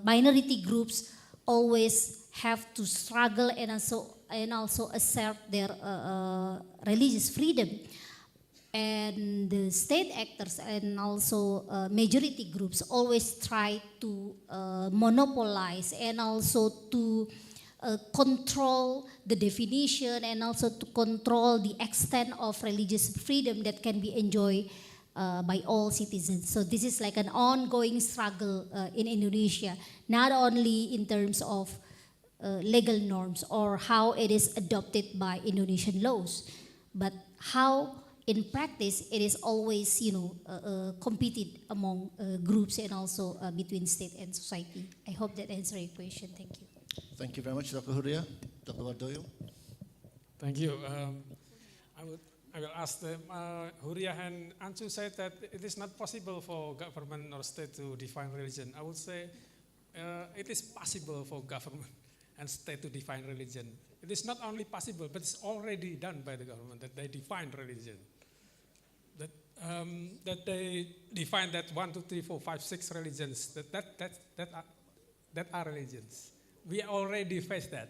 Minority groups always have to struggle and also assert their religious freedom. And the state actors and also majority groups always try to monopolize and also to control the definition and also to control the extent of religious freedom that can be enjoyed by all citizens. So this is like an ongoing struggle in Indonesia, not only in terms of legal norms or how it is adopted by Indonesian laws, but how in practice it is always, competed among groups and also between state and society. I hope that answers your question. Thank you. Thank you very much, Dr. Huria. Dr. Wardoyo. Thank you. I will ask them. Huria and Ancu said that it is not possible for government or state to define religion. I would say it is possible for government and state to define religion. It is not only possible, but it's already done by the government that they define religion. That they define that 1, 2, 3, 4, 5, 6 religions. That are religions. We already face that,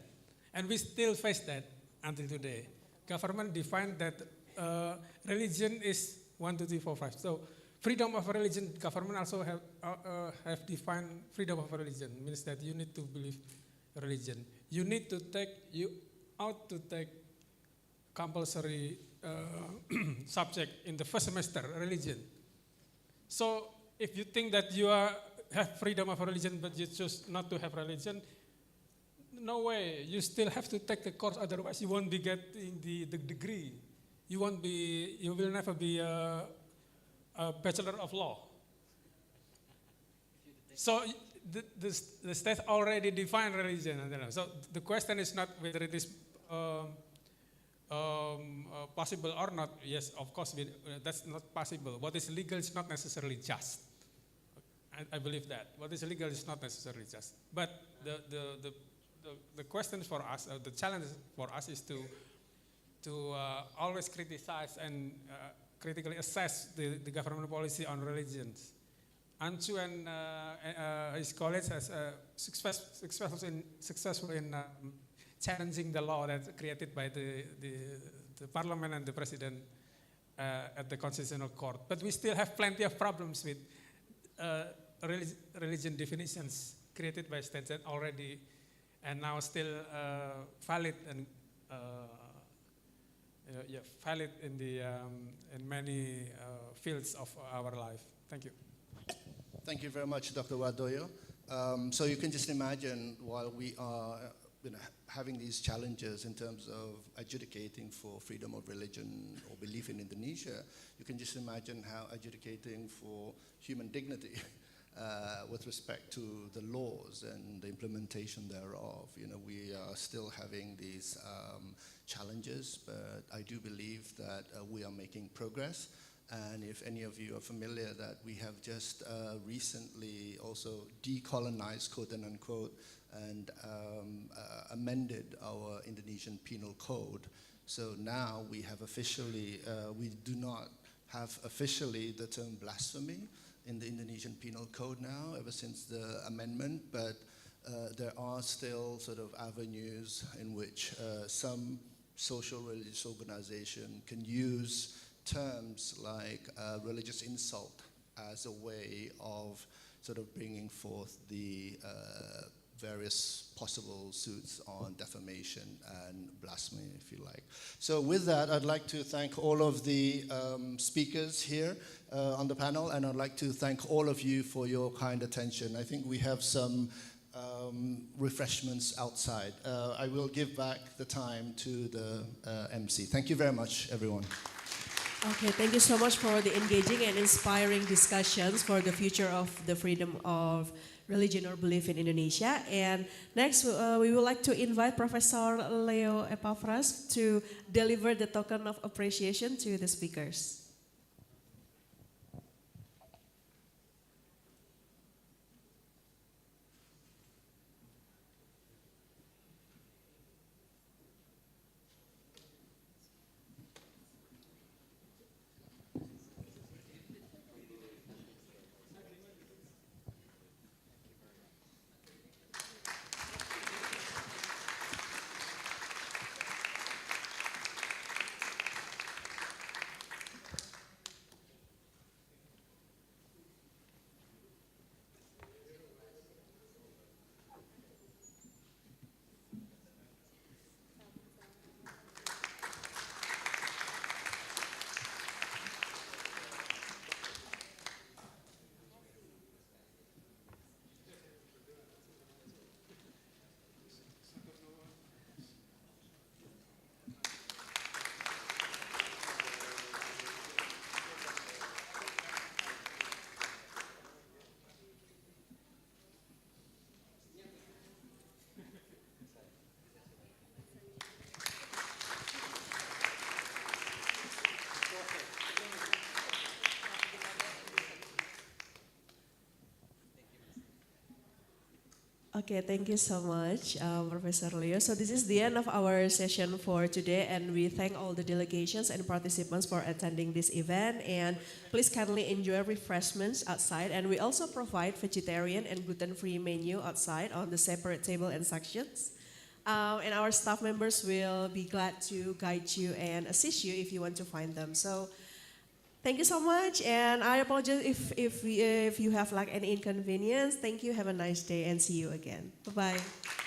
and we still face that until today. Government defined that religion is 1, 2, 3, 4, 5. So freedom of religion, government also have defined freedom of religion, means that you need to believe religion. You ought to take compulsory subject in the first semester, religion. So if you think that you have freedom of religion, but you choose not to have religion, no way. You still have to take the course, otherwise you won't be getting the degree. You will never be a Bachelor of Law. So the state already defined religion. So the question is not whether it is possible or not. Yes, of course, that's not possible. What is legal is not necessarily just. I believe that. What is legal is not necessarily just. But the question for us, the challenge for us is to always criticize and critically assess the government policy on religions. Anju and his colleagues has successful in challenging the law that's created by the parliament and the president at the constitutional court. But we still have plenty of problems with religion definitions created by states that already and now still valid and valid in in many fields of our life. Thank you. Thank you very much, Dr. Wadoyo. So you can just imagine, while we are having these challenges in terms of adjudicating for freedom of religion or belief in Indonesia, you can just imagine how adjudicating for human dignity with respect to the laws and the implementation thereof. We are still having these challenges, but I do believe that we are making progress. And if any of you are familiar that we have just recently also decolonized, quote and unquote, and amended our Indonesian Penal Code. So now we have officially, we do not have officially the term blasphemy in the Indonesian Penal Code now, ever since the amendment, but there are still sort of avenues in which some social religious organization can use terms like religious insult as a way of sort of bringing forth the various possible suits on defamation and blasphemy, if you like. So with that, I'd like to thank all of the speakers here on the panel, and I'd like to thank all of you for your kind attention. I think we have some refreshments outside. I will give back the time to the MC. Thank you very much, everyone. Okay, thank you so much for the engaging and inspiring discussions for the future of the freedom of religion or belief in Indonesia. And next, we would like to invite Professor Leo Epafras to deliver the token of appreciation to the speakers. Okay, thank you so much, Professor Leo. So this is the end of our session for today, and we thank all the delegations and participants for attending this event. And please kindly enjoy refreshments outside. And we also provide vegetarian and gluten-free menu outside on the separate table and sections. And our staff members will be glad to guide you and assist you if you want to find them. So Thank you so much, and I apologize if you have like any inconvenience. Thank you. Have a nice day, and see you again. Bye bye.